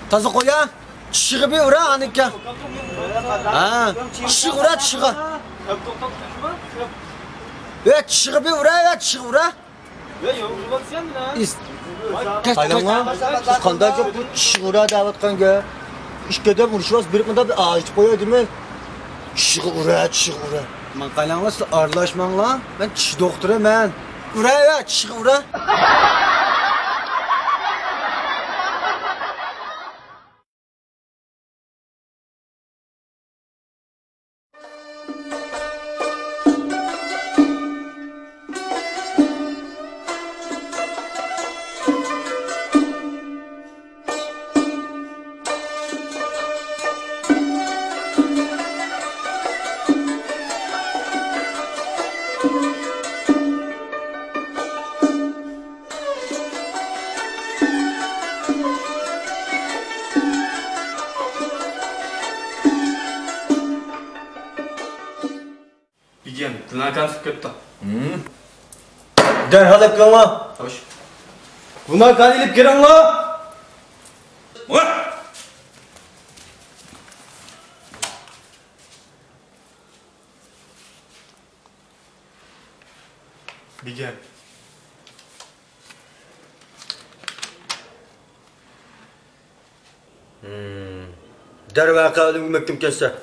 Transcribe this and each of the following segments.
Taze koya. Çığı bir ura anıka. Ha, çığı ura çığı. Evet, çığı bir ura, evet çığı ura. Kaylanma, kanda çok bu çığı ura davet kanka. İşkede vuruşmaz, bir kında bir ağaç koyuyor değil mi? Çığı ura, çığı ura. Man kaylanma siz arlaşman lan. Ben çığı doktorum ben. Ura evet, çığı ura. Tırnakan sıkıntı. Derhal yapıyorum la. Hoş. Buna kalilip giren la. Bir gel. Derhal kaldım gümektim kesse.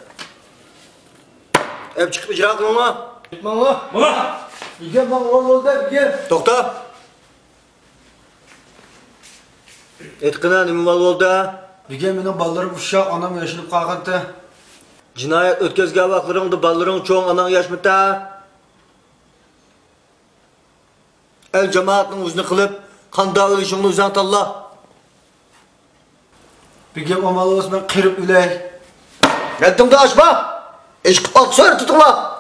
Hep çıkıp icra kılın la. Gitmem la. Baba! Gel bak ol da gel. Doktor. Etkina nima mal oldu? Bugün benim ballarım uşaq, anam yaşınıp qalğandı. Cinayet ötközgən vaxtlarında balların çoğun anan yaşmıdı. El cemaatinin uzunu kılıp, kanda ölüşünü uzan talla. Bugün o malı olsun ben kırıp üley. Neddin de açma! Eşk aksör tutula!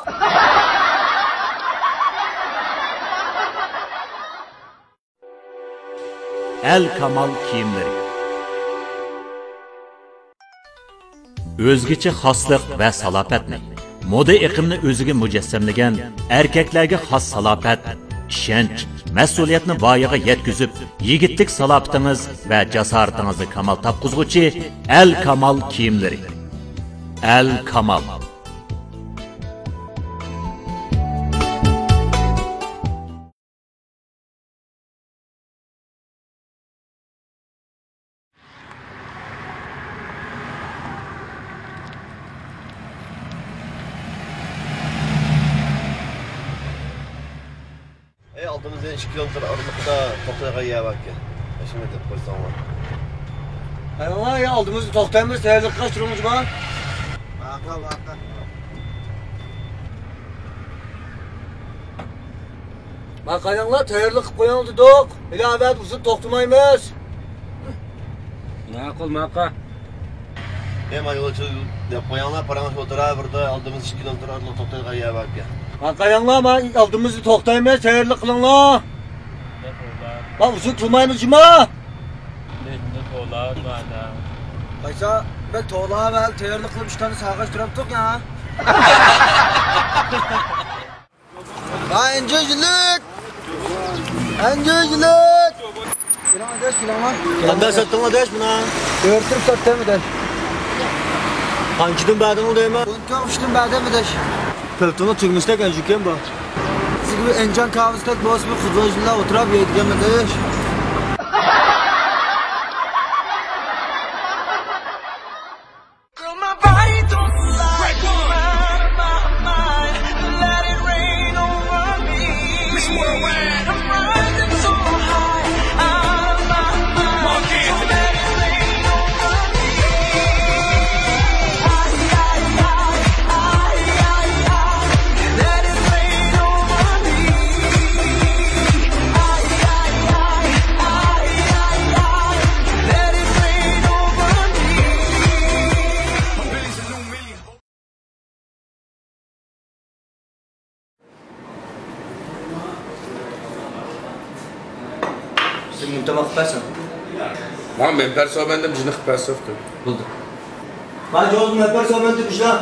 El Kamal kiyimleri. Özgüçe xaslıq və salafətni, moda iqimini özüge mücessemlegen, erkeklerge xas salafət, işenç, məsuliyyətini vayağa yetküzüp, yigitlik salafətiniz və casaretinizi kamal tapqızğıcı El Kamal kiyimleri. El Kamal. Aldığımız 2 kilometre aralıkta Toktay'a yiye bak ya. Şimdi de koysam var. Hayvanlar ya aldığımız Toktay'ımız seyirlik kaç durumuz var? Baka. Bak hayvanlar teyirlik koyan dedik. İlave uzun toktumaymış. Makul maka. Hemen yola çıkıp koyanlar paranı oturar burada aldığımız 2 kilometre aralıkta Toktay'a yiye bak ya. Kankayanlar ama aldığımızı toktaymayız, seyirlik kılın la. Bak uzun kılmayınız cima. Ne tolar bana. Kaysa ben toğlağa ve seyirlik kılıp 3 tane sağaç duraptık ya. Ha encecilik. Encecilik. Kilan adeş kilan lan. Kanda sattın adeş buna. Örtüm sattın adeş. Kankidin bədin oldu hemen. Kontum uçtum bədin adeş. Peltona çıkmıştık enjüken bu. Siz gibi encan kahvestek boğaz bir kızılcılar oturup yedirgemedik. Sen müntema kıparsın. Ben perso bende bijne kıparsın. Buldu. Ben çoğuz müntema bende bijne.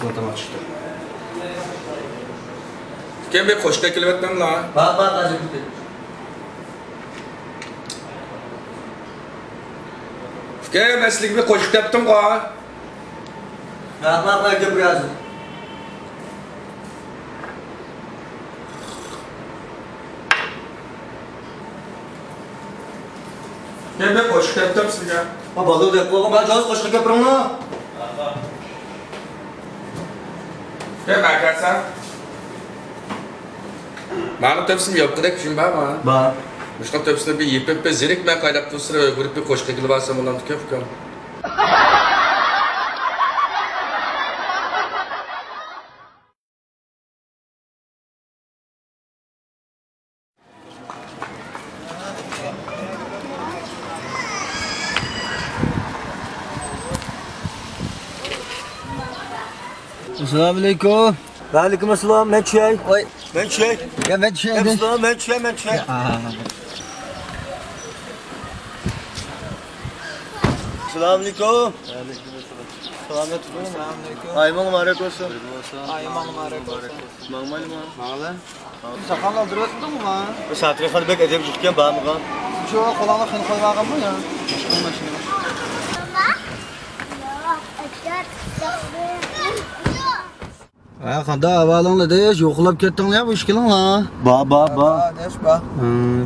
otomat çıktı. Kim bir koşka kelib etmem la. Bak hadi bitti. Kim meslik bir koşuk yaptım ko. Bak gel biraz. Kim bir koşuk yaptım sizga. Ha balığı da yapalım. Ben caz koşka yapırım mı? Kim bakarsan. Bana tepsim yok kadar kişim var mı? Bak. Müşkan tepsine bir yipip bir zirik ben kaydap tutsun ve grup bir koşka kelib alsam olan tükef kam. Assalamualaikum. Waalaikumsalam. Ben Çey. Oy. Ben Çey. Ya ben Çey. Assalamualaikum. Ben Çey. Assalamualaikum. Assalamualaikum. Ayman mübarek olsun. Ayman mübarek olsun. Mağmal mı? Mağla. Sakal aldırıyorsun mu lan? Bu saatine kadar bek edip gitken bağ mı kan? Çok kulağına kın koymağı mı ya? Ha kanda havalanla deyiş yoklap kettin ya bu işkilin la. Ba. Neş ba?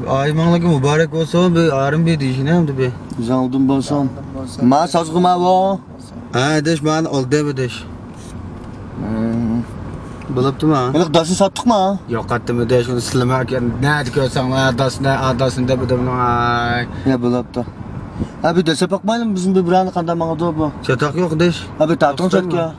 Aymanlık mübarek olsun bir ağrım bir dişine hem de bir. Güzel oldum bolsun. Ma sazgıma bu. Ha deş ben ol debe deş. Buluptu mu?Ilık dası sattık mı? Yok attı mı deş onu silemerken ne diyorsan adasını debe de bunu ay. Ya buluptu. Abi dese bakmayalım bizim bir buranı kanda bana da bu. Çatak yok deş. Abi tatın çat ya.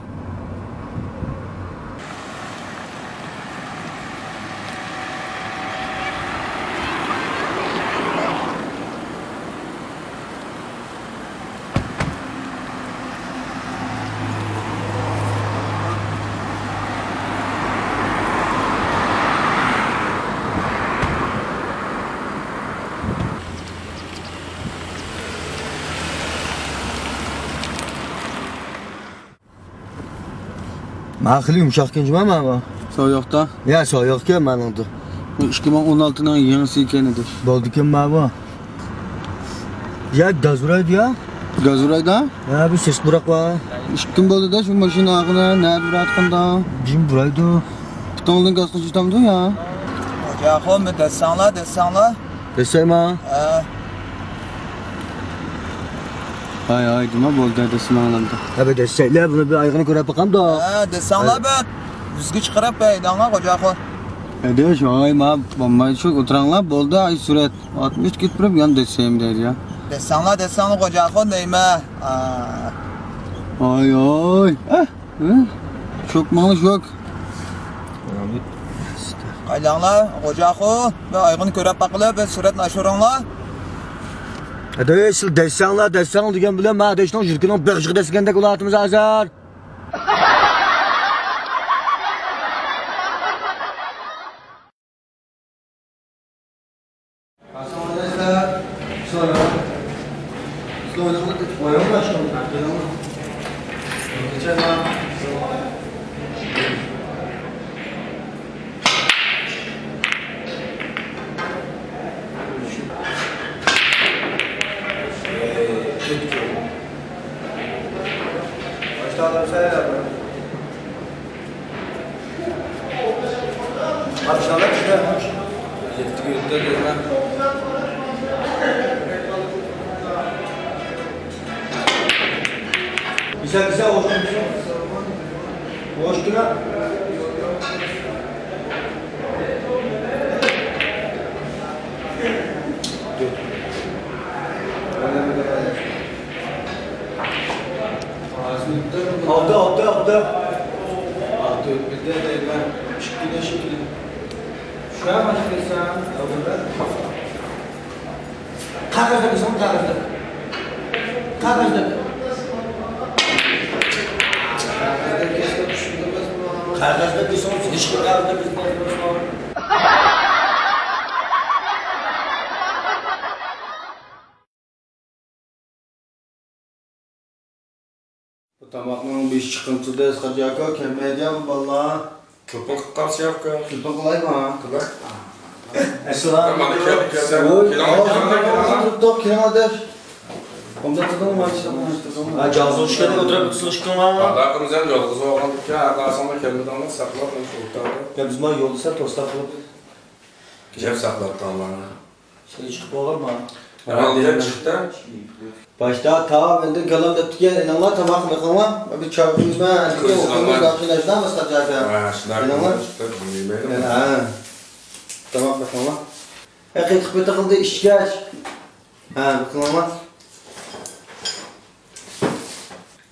Mahli yumuşak genç var mı ama? Soyuqda. Ya soyuq ki ben oldu. 2016'nın yenisi ikenidir. Doldu kim var bu? Ya gazuraydı ya. Gazurayda. Ya bir ses bırak var. Kim boldu da şu maşina ağına ne bir atqında. Bizim buraydı. Tutanlığın gazını tutamdı ya. Hocam mı desanla. Desem ha. Ay dima boldu desin ağlamda. Abi deseyler bunu bir ayağını göre bakalım da. Desanla ben. Düzgü çıkarıp beydana hocam. Hadi şu Ay ma bomba çok oturanlar boldu ay suret 60 gittirip yan deseyim der ya. Desanla hocam neyme. Ay. Çok malı çok. Aylanlar hocam ve ayağını görüp bakılır ve suret naşoranlar. Hadi sil desenler diyen bile ma deşnon jirkinon berjik desgende kulatımız azar. Güzel hoş değil mi? Aldı. Şuraya mı çıkıyorsun? Kağızda bir son kağızda. Kağızda bir son ilişki kağızda bir son. Tamaklarını bir çıkıntıda eskacaka kemediya bu valla. Köpün kalsı yok ki. Kötü kolay mı? Kılak. Esselamu Aman aleyküm. Tuttuk kilometre. Komda tutalım mı? Ha cansı hoş geldin. Oturup bir ışkın var. Valla kımızdan yolguzu oğlandık ya. Arkasında kelmeden saklar. Ya bizim var yolda sen tosta kılıp. Cep saklattı Allah'ına. Şey çıkıp olur mu? Hemen diye çıktı. Başta ta bende kalan da tüken inanlar tabak mekama. Bir çarpımız ben. Tüken okumuz da kılaçdan mı eskacaka? Ha, şunlar çıktı. Bilmeyelim. Ha. Tabak mekama. Hakik bir takıldı işgaç. Ha mekama.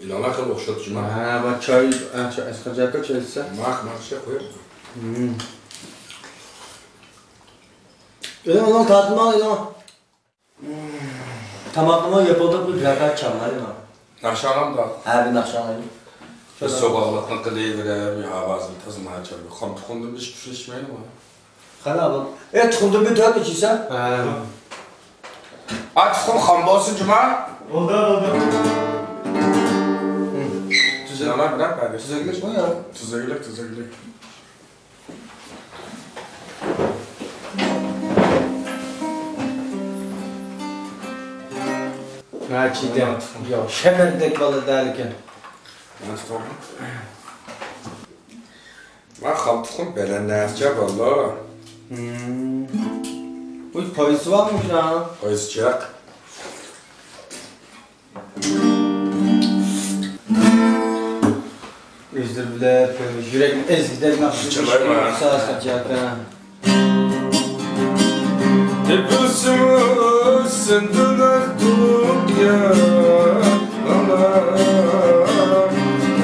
İlana kadar okşatıcıma. Ha bak çay eskacaka çaysa. Mak şey koyuyor. Onu tatma al onu. Tamaklama yapıldık bir grafer çamlar değil mi? Nakşalan da. Her bir nakşanlayım. Biz sokaklardan kılıyı verir, bir havasını tazını açar. Kam tukundum bir şey içmeyelim mi? Kana abi. Tıkındı bir dört içiysen. Ha. Aç tukun kam bolsun cuma. Oldu. Tuzağına bırak kardeş. Tuzaklık mı ya? Tuzaklık. Ha çiğdem. Yok şemerdek balı derken. Ben tutalım. Bak kam tukun belen ne yapacak valla. Bu payısı varmış ya. Koyacak. Özür bile yürek ezgiler nasıl Çalay mı? Sağ sıcak ha. Hepsimiz senden tuk ya.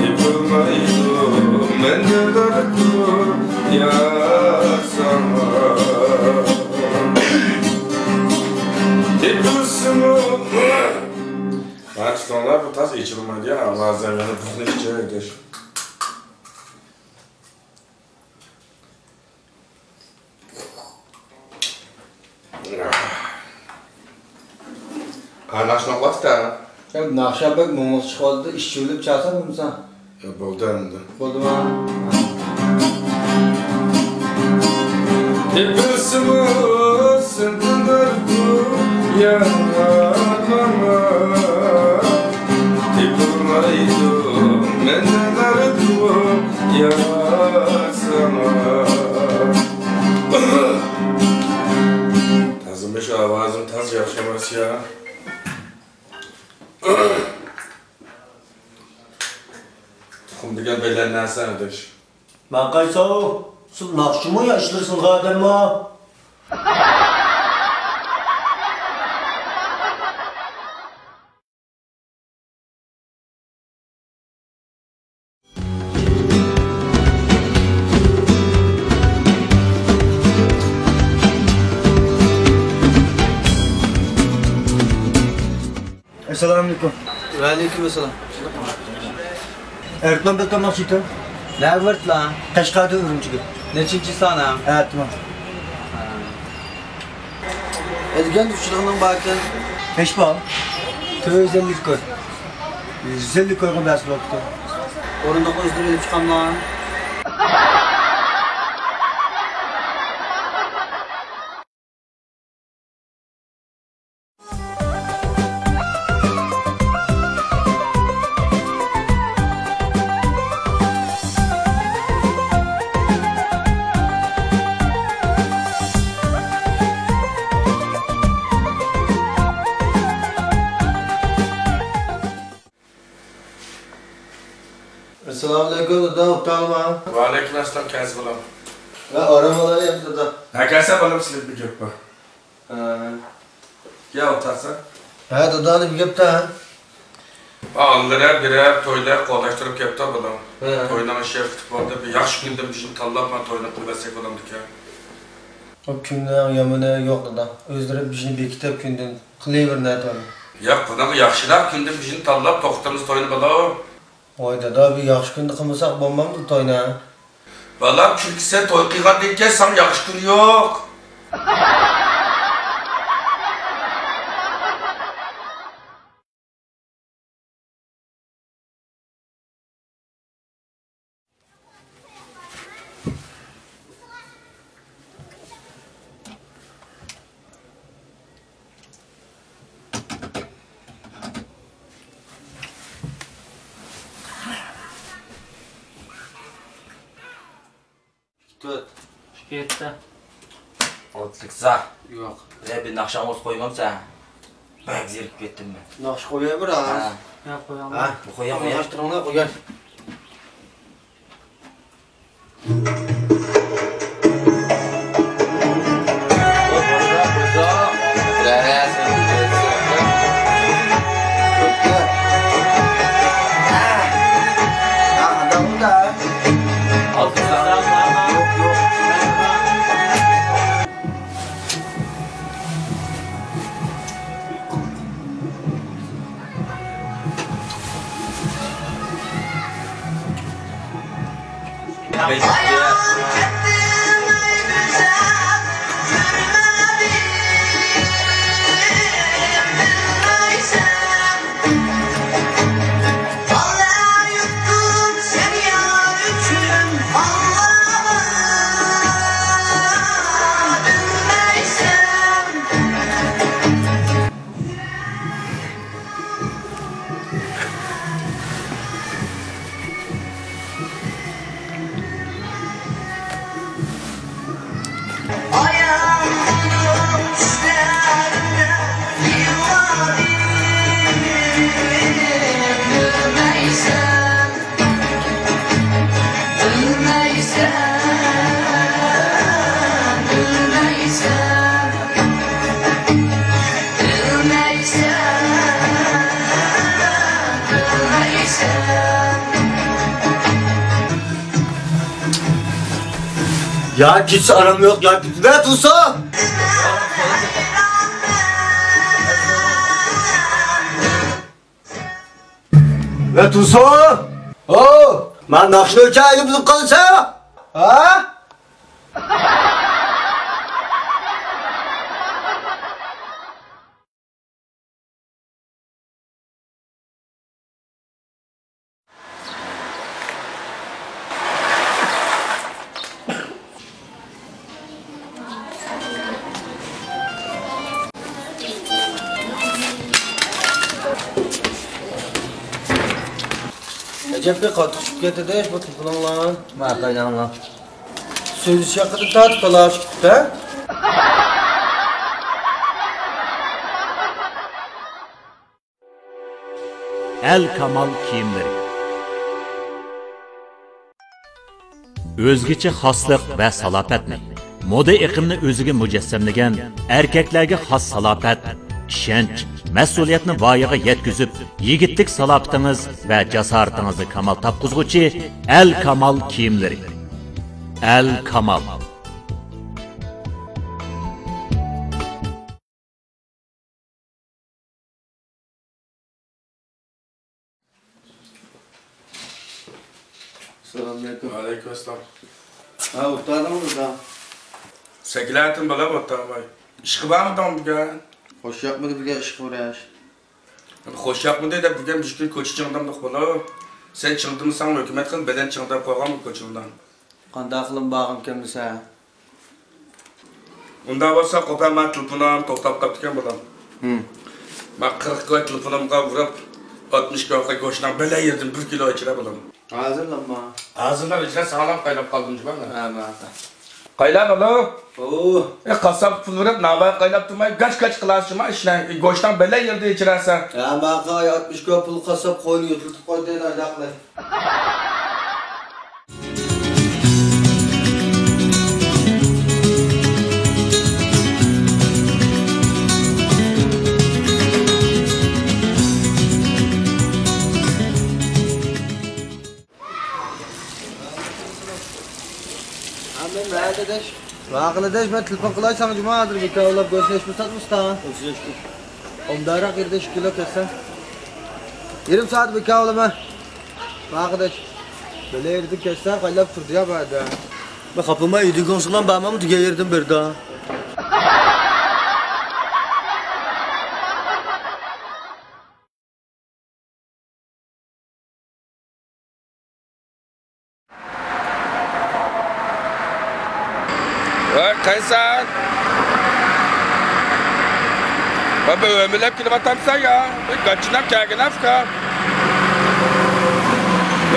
Yıkılmaydım ben de dardım ya sana. Ben tutanlar bu tas içilmedi ya. Allah zemini buzunu içecektir. Kaynaşmak vakti ha. Sen Nakşabek mumuz çıkardı işçi ölüp çalsan mı sen? Ya buldu önünde. Oldu mu? Hepsimiz senden dardım ya bana. Yıkılmaydım ben de dardım ya sana. Tazım beş avazım taz yaşamaz ya. Şimdi gel belirlen sen ödeş. Ben kaysa o. Sen nakşımı yaşlırsın kadın mı? Esselamu aleyküm. Ve aleykümselam. Öğretmen bekle nasılsın? Ne vart lan? Kaşkay'da Ürümçi'de. Neçinci sana? Evet tamam. Edgen düşürüğünün bakın. Beş bağım. 250 koy. 150 koygun dersi vakti. Orunda kozduruyup çıkan lan. Esselamu aleyküm da utanma. Ve aleyküm aslan kendisi bulam. Ya aramaları yaptı da. Ha gelse bulam silip bir gök bu. Ya otarsan. Ha dudağını bir gep de. Aldırar birer toylar kolaştırıp kepta bulam. He. Toynama şef futbolda bir yaş gündüm bizim tallapma toynap kuvvetsek bulamdık ya. O kimden yamına yoktu da. Özdürüp bir şey bir kitap gündün. Kılayver ne tabi. Ya bunaqa yaxshilar gündüm bizim tallap to'xtamiz to'yini bulam. Oyda da bir yaxşı gündü kılmasak bombam da toyna. Balam chunki sen to'y qilgandek ekansan yaxshi kun yo'q. Tut. Ketdi. Otliksa. Yo'q. Bir nakşam olsa koymamsa. Bak zirip ketdim ben. Naqsh qo'yay biraz. Yo'q, qo'yaman. Ha, bu koyam ya. Yashtiringlar, qo'yay. Ya gitse aram yok ya. Ver Tusa. Ver Tusa. Oh. Ben nakşını ölçeğini bulup kalırsa. Ha? Cepke qattiq tushib ketdi, bu telefonlar. Ma qaynanlar. Söz haqida tortqalashibdi. El Kamal kiyimleri. Özgüçe xosliq va salopatni, moda iqimni o'ziga mujassamlagan erkaklarga xos salopat, ishonch, mas'uliyatni voyaga yetkazib, yigitlik salobatingiz va jasoratingizni kamal topqizguvchi El Kamal kiyimleri. El Kamal. Selamünaleyküm. Aleykümselam. Ha, o'tardingmi burada? Sekilatim bala botamay. İşki var mı tam bugün? Xo'sh yoqmadi bizga ish qilamiz. Hoş yapmadı da bugün bir gün koçu çıngdan da bala. Sen çıngdın mı sen hükümet kıl beden çıngdan koygan mı koçundan? Qanday qilib bag'im kim desa? Unda olsa kopaman telefonum to'xtab qolgan bolam. Ben 40 ga telefonumga urib 60 ga go'shtdan bela yedim 1 kilo ichira bolam. Hozirlanma. Ağzımdan içine sağlam qaynab qoldim ben. Ha, ma'qul. Qaylab alo. Oo, Qasab pul verib navbat qaynab turmay gash qilasizmi ishlang go'shtdan bela yerda ichirasan. ya ma'qul 60 ga pul qasab qo'yni yutib qo'ydi ajaqlar. Amen, nerede? Ma'qul ben telefon qilaysam jumadir bir kavlab görüşmüşsek mustan. Omdara girdi 2 kilo kessa. 20 saat bir kavlama. Ma'qul. Böyle yerdi kessa qaylab turdi ya ba'da. Ben kapıma yedi konsulan bağmamı tüge yerdim bir daha. Kaysan. Baba ömürlep kilometremsen ya. Kaçınam kâgin afka.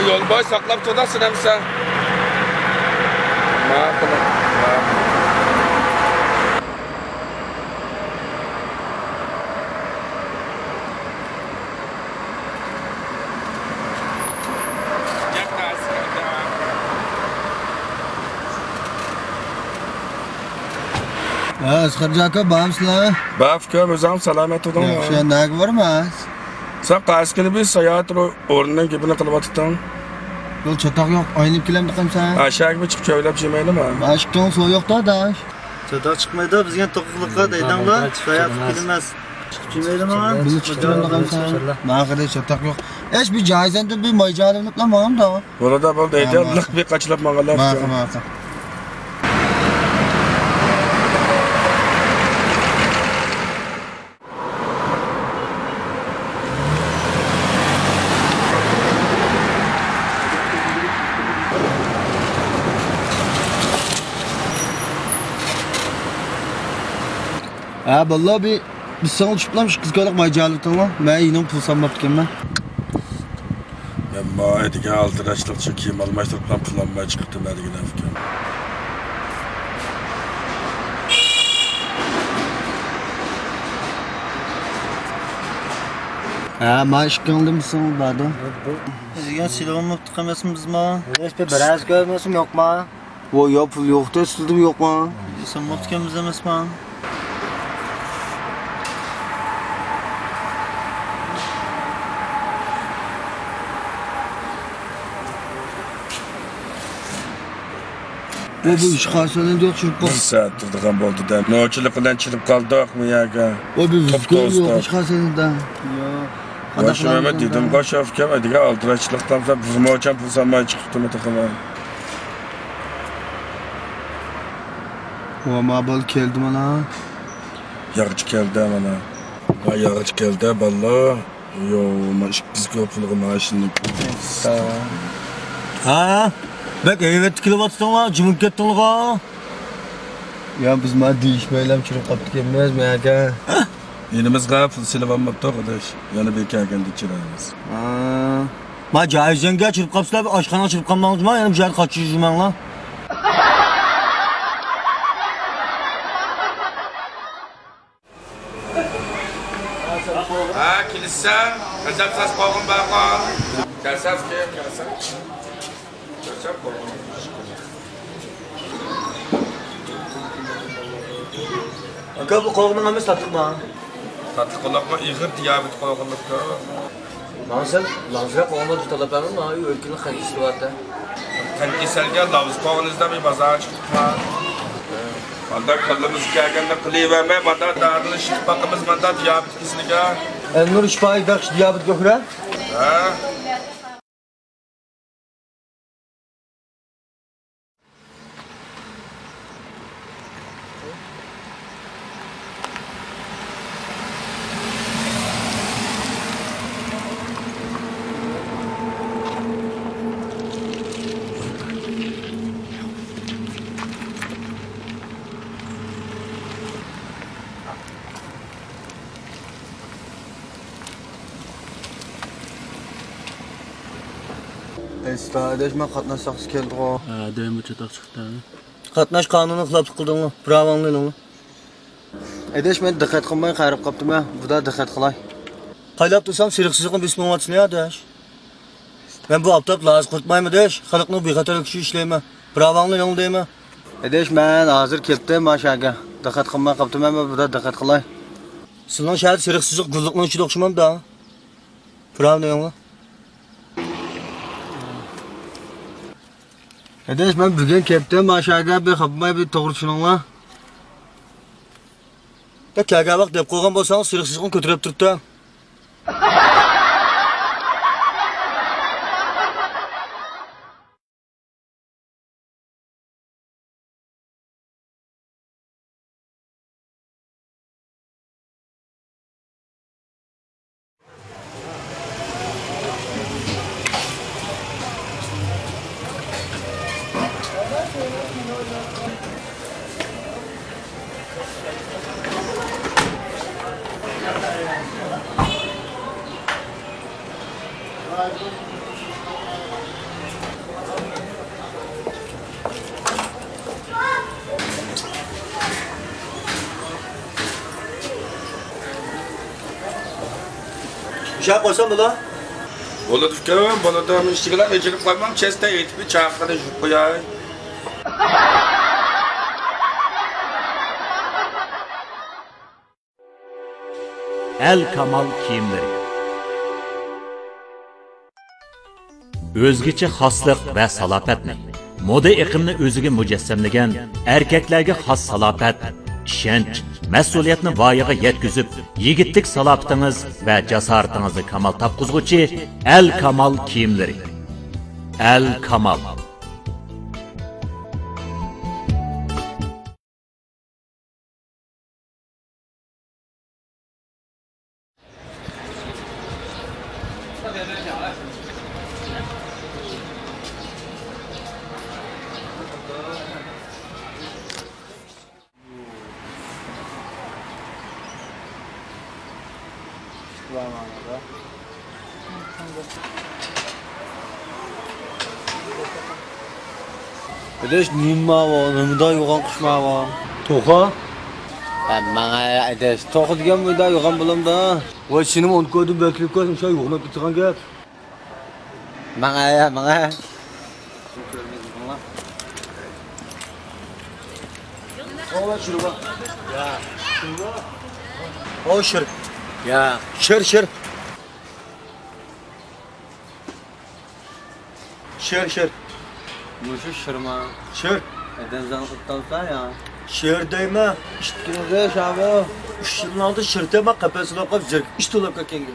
Yol boy saklap tutasın emsen. Asqar aka, bağımsızlar. Bafka, özüm salamet olun. Yaxşı, nagi varmaz? Sen qaysi kuni bir sayohat o'rnidan gibini qilib otibding? Yo'l chatoq yo'q, oynib kelamdi qamsan. Ashak bir chiqib choylab jemaydimi? Mashqdan so'y yo'qda dash. Chatoq chiqmaydi, bizga to'qqiqlikqa deydinglar. Soyat qilmas. Chiqib jilmaydimi? Bizni chiqtiradi qamsan. Maqada chatoq yo'q. Eş bir jaizende bir maycalimlik lan mağam da. Burada bo'ldi, aytdi, liq bir qachilab maqalar. Maqa. Vallahi biz sana uçuplamış kız kalak maycalı tamam. Ben yine pul sanmaptım ben. Ama edige altıraçlık çekeyim, almıştırıktan pullanmaya çıktım edige nefkem. Maaş kaldı mı sana barda? Sizga silahımı tıkamasınız mı? İşte biraz görmüyorsun yok mu? O ya pul yoktu, sildim yok mu? Sen mutkamız emas mı? Bu iş xasanın yok çırp Bir saat durduğum oldu da. Noçuluk bilen çırp kaldık mı yaga? O bir Top vizgör tosta. yok iş xasanında. Ya. Başı Mehmet dedim, baş afkem edige altıraçlıktan sonra bizim hocam pul sanmaya çıktı mı takıma? O mabal geldi bana. Yağcı geldi bana. Ha yağcı geldi valla. Yo, biz köpülüğü maaşını. Ha? Bak evet kilovattan var, cımık ettin ha. Ya biz ma değişmeyelim çırp kaptık emez mi ya? Yenimiz gafil silahlanmakta arkadaş. Yani bir kâken dikçilerimiz. Ma caizden gel çırp kapsılar bir aşkana çırp kalmamız mı? Yani bir şeyler kaçırıcı ben lan. Ha kilise, kazap sas kovun bakon. Kasap ki, kasap. Kasap kovun. Aka bu kovunun ama sattık mı? Tatlı kulakma ihir diyabet kovunlukta. Nasıl? Lansıra kovunla tutalaplarım mı? Ülkenin kantisi var da. Kankiselge lavuz kovunuzda bir bazar çıktık mı? Valla kallımız kâgende kılıyverme, valla dağırlı şık bakımız valla diyabet kesinlikle. Nur işbahı bakış diyabet göküre. Ha? Kardeş ben katnaşsaqsız geldi o. Ha, deyim bu çatak çıktı. Katnaş kanunu xilaflık kıldın mı? Pravanlıyla mı? Edeş ben dikkat qilmay qarib qaptım ha. Bu da dikkat qilay. Qaylap tursam siriqsizliqin bismomatını ya deş. Ben bu aptap lazı kurtmayma deş. Xalqni bexatar kishi ishlayman. Pravanlıyla deymi? Edeş ben hazır ketdim maşaga. Dikkat qilmay qaptım ama bu da dikkat qilay. Sizin şahit siriqsizlik gulluqning ichida o'xshamam da. Pravnıyla. Edeş ben bugün ketdim maşaga bir qapmay bir to'g'ri tushuninglar. Ya kaga vaqt deb qo'ygan bo'lsangiz siriqsizlikni ko'tarib turibdi. şey koysam mı lan? Bo'ladi fikrim, bo'ladi. Men ishchilar ejirib qo'ymam, chesta yetib chaqirib yurib qo'yay. El Kamal kiyimleri. Özgüçe xoslik va salopatni, moda iqimini o'ziga mujassamlagan erkaklarga xos salopat, ishonch, mas'uliyatni voyaga yetkazib, yigitlik salobatingiz va jasoratingizni kamal topqizguvchi El Kamal kiyimleri. El Kamal. Edeş nima var, nimada yo'g'on qushma var. To'xa? Mana edeş, to'xa degan muyda yo'g'on bo'lamda. Voy sening o'n ko'dim beklib qo'ydim, shu yo'qlab turgan gap. Mana. Ola şurba. Ya. Şurba. O şır. Ya, Şır. Şır. mushu shirma. Şır. Edenizden tuttansa ya. Şır deyme. İştkinize şabi. Şırın aldı şır deme kafasına koyup zırk. İşte olap kakengi.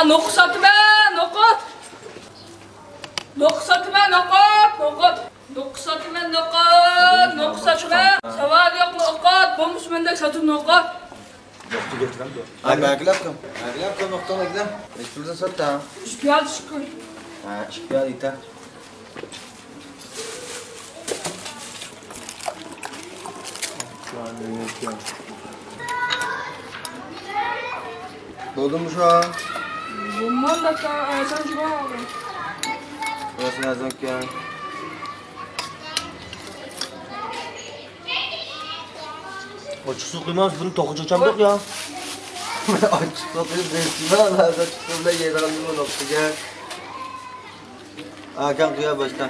Noqut satma, noqut. Noqut satma, noqut. Noqut satma, noqut satma. Savad yo'q noqut. Bo'lmish menda sotib noqut. Ay beklep kim noktan beklep. Şuradan sat da. Ishpiyal shukr. Ha, şükür ita. Doldu mu şu an? Bundan da sen şuna al. Burası ne zaman ki? Açık su kıymaz bunu tokucacağım yok ya. Açık sokuyup resmine al. Açık sokuyla yedir alıyor nokta gel. Hakan kıya başla.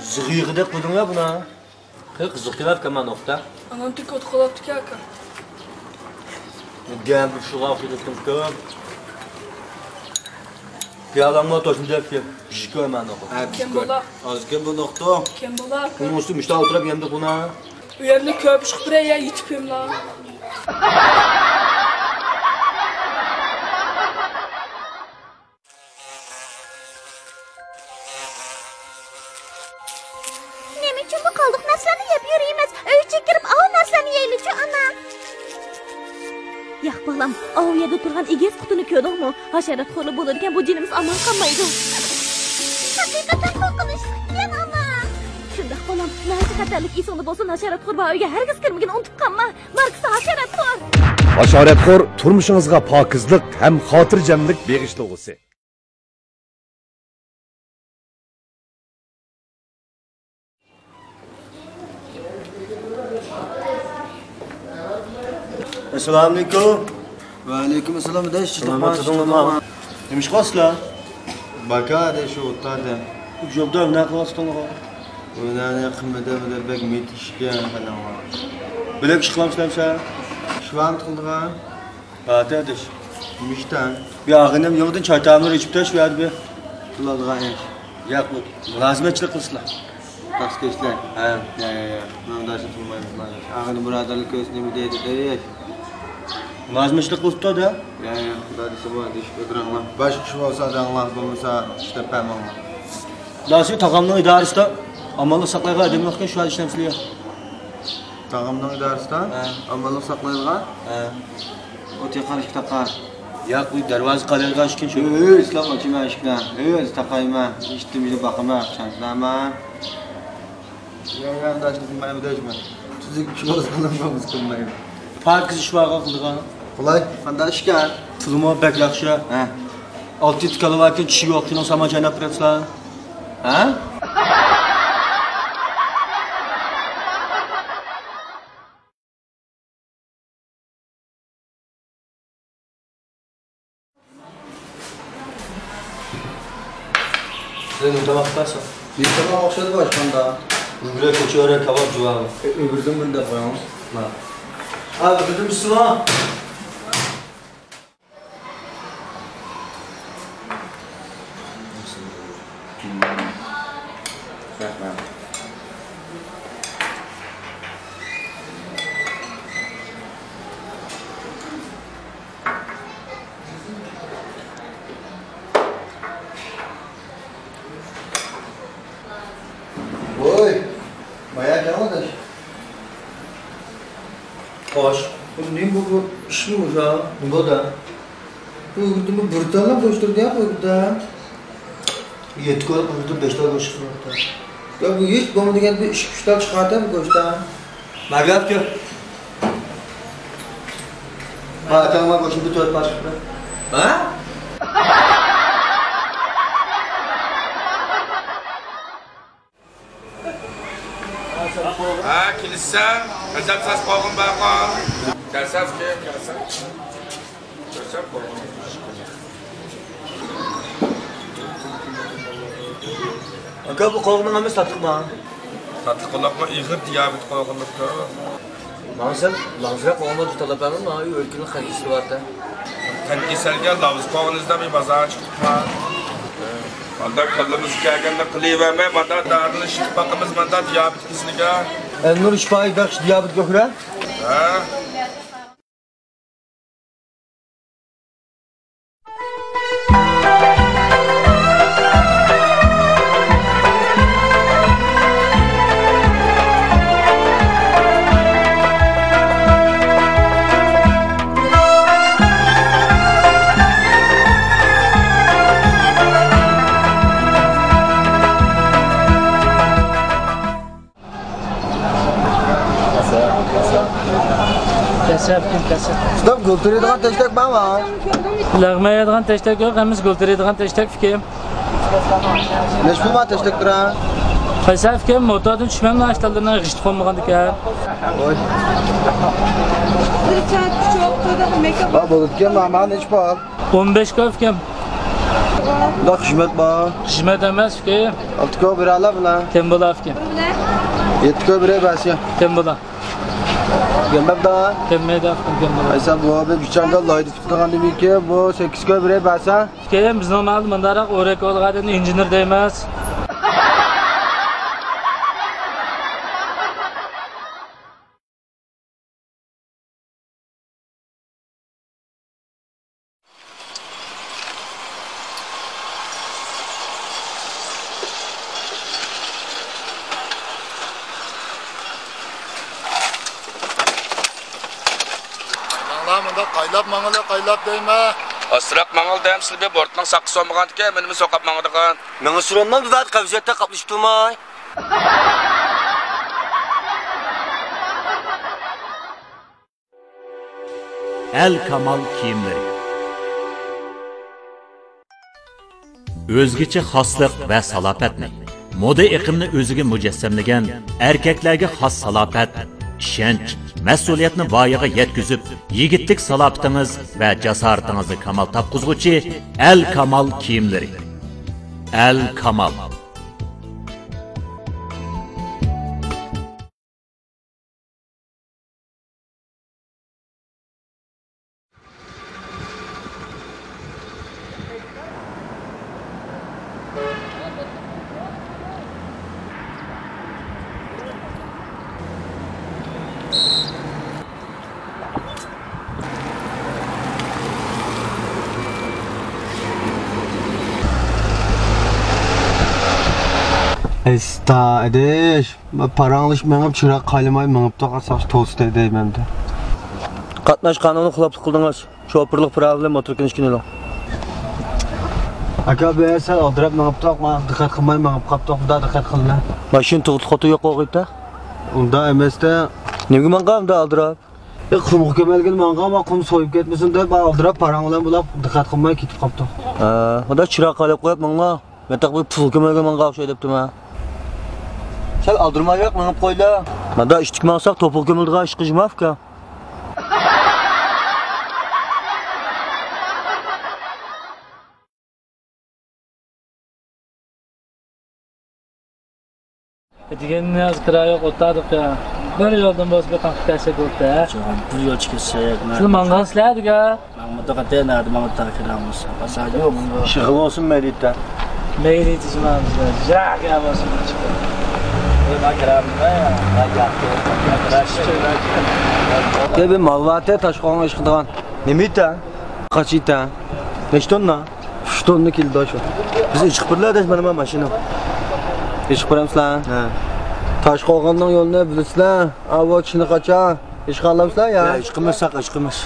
Zıgıyı da koydun ya buna. Kızık kılar kama nokta. Anan tikot qolibdi kaka. Gel bir şu lafı dedim kım. Piyalamla toşunca pişik koyman oku. Kim bo'lar? Azken bu nokta. Kim bo'lar? Bunun üstü müşte oturup yendi buna. U yerda ko'p chiqib biraya yetib yemlar. Nima uchun bu qoldiq narsalarni yeb yurimiz? Uyga kirib ov narsalarni yeylik-chi, ana. Yo'q bolam, ov yerda turgan egiz qutini ko'rdingmi? Hasharotxo'rli bo'ladigan bu jinimiz amal qilmaydi. Haqiqatan qo'rqinchli, ana. Shundoq bolam, naychi xatarlik esingda bo'lsin, hasharotxo'r va uyga hargiz kirmagan unutib qolma. Marksa hasharotxo'r. Hasharotxo'r turmushingizga pokizlik ham xotirjamlik beg'ishlug'usi. Assalamu alaikum. Ve aleyküm selam edeş. Tamam, tamam. Demiş kasla. Baka de şu otada. Jobda ne kılastın o? Öyle kımmede bek mitişken falan var. Bilek çıklamsın sen. Şu an kıldığa. Hadi hadi. Mişten. Bir ağınım yoldan çay tamir içip taş verdi bir. Kıladığa eş. Yak bu. Lazmetçilik kılsınlar. Taskeşler. He. Ya. Ben de tutulmayız lan. Ağını buradarlık göğsüne bir deydi değil. Lazmetçilik kılıp da. Ya. Hadi sabah diş ödürenler. Başka şu olsa da Allah bulmasa işte pemem var. Lası takamlığın idaresi amalı saklayığa edemezken şu an işlemsiliyor. Tağımdan idaristan. Amalık saklayılgan. He. O tekrar işte takar. Yak bu dervazı kaderga aşkın şu. İslam açıma aşkına. Takayma. İşte bir bakıma. Şanslama. Ya da çıkmayı da çıkma. Sizi şu olsa da kılmayı. Park iş var qilgan. Qulay, qanday ishkan? Pulimo bak yaxshi. Ha. 6 kilo varken kishi yo'q, shuni sama janab turasizlar. Ha? Sen nima vaqtdasan? Bizga o'xshadi boshqanda. Uzra ko'chora kabob juvami. O'girdim bunda qo'yamiz. Ha, bildim sizmi? Oy. Bayağı gelmedi. Xo'sh. Ne bu iş mi bu ya? Nima da? Bu ögürdümü burtanla koşturdu ya bu ögürden. 7 kilo urdu 5 kilo chiqmoqda. Ya bu hiç bo'lmagan bir ish kuchlar chiqadi bu go'shtdan. Mag'lubki. Ha, tamam go'shtni 4 parcha qilib. Ha? Ha, kelishsan, gazab sas qo'g'in baqon. Kasab kim, kasab. Kasab qo'g'in. Aka bu qo'g'ini nima satibmi? Tatlıqlaqma ig'ir diyabet qo'g'inlikda. Ma'lum, lazra qo'g'ini tutalabammi? Ha, o'lkini qanchisi borda? Tankisalga lavz qo'g'inizda bir bozor chiqibdi. Manda qilimiz kelganda qilavermay, manda darini shifaqimiz manda diyabet kisniga. Nur shifoi baxsh diyabet ko'ra? Ha. Kasab kim kasab? Stop gultiradigan tashtak ben var. Lagmayadigan tashtak yo'q, hamiz gultiradigan tashtak fikrim. Neç pul var tashtak duran? Kasab fikrim motordan tushmamni ashtallardan g'isht qo'ymagan ekan. Oy. Bak bulutken mama neç pul? 15 kilo fikrim. Da hizmet var. Xizmat emas fikrim. 6 kilo bir ala bilan. Kim bo'lar fikrim? 7 kilo bir basya. Kim bo'lar? Gelmem daha. Kelmaydi fikrim kim bo'lar? Aysa bu abi bichanga loydi tutgan demek ki bu 8 kilo bir basa. Fikrim biz normalde bundaroq o'rak olgan injener deymiz. Manda qaylab deyme. Asraq mangıl deyim silbe bortning saqqı solmagan ekan, menimi soqab mangıdigan. Menga surandan bu vaqt qavziyatda qatnashibdimi? El Kamal kiyimleri. O'zgacha xoslik va salopatni, moda iqimini o'ziga mujassamlagan erkaklarga xos salopat, ishonch, mas'uliyatni voyaga yetkazib, yigitlik salobatingiz va jasoratingizni kamal topqizguvchi El Kamal kiyimleri. El Kamal. Esta ediş. Paranlış menip çırak kalimay menip de qasaş tost edeymem de. Qatnash qonuni xiloflik qildingiz. Shopirlik problem motor kinishkini. Aka be sen aldirab menip taqma, diqqat qilmay menip qapta xudo diqqat qilma. Mashin tug'ut xotu yo'q o'g'itda. Unda emasda Nega men qamda aldirab? Qum kömelgin manga ama qum soyup ketmesin deb aldırab parang bilan bulab diqqat qilmay ketib qopdi. Xudo chiroq qilib qo'yib menga. Men taq bu pul ko'maga menga o'xshay debdim-a. Sen aldırmayaq menga qo'yla. Menda ishtik maqsaq to'piq ko'mildigan ish qilmavka. Deganni az kirayoq o'tadi ya. Bir yo'ldan boshqa qancha kasha bo'ldi. Bir yo'l chiqsak, Siz mangaslarga. men mutaqatta nardi men ta'kidlamiz. Asali yo'q bunga. Shig'il olsun Melitda. Meyli tizimimiz. Jaga bo'lsin. Tabi malvate taşqoğan iş qilgan. Nima ita? Qancha ita? Nechta tonna? 3 tonna keldi shu. Biz ish qilib mana mashina. İş qilamiz-la. Ha. Taşqoğanning yo'lini bilasizlar. Avval ishni qacha? Ish qilamizlar ya. Ya ish qilmasak ish qilmiz.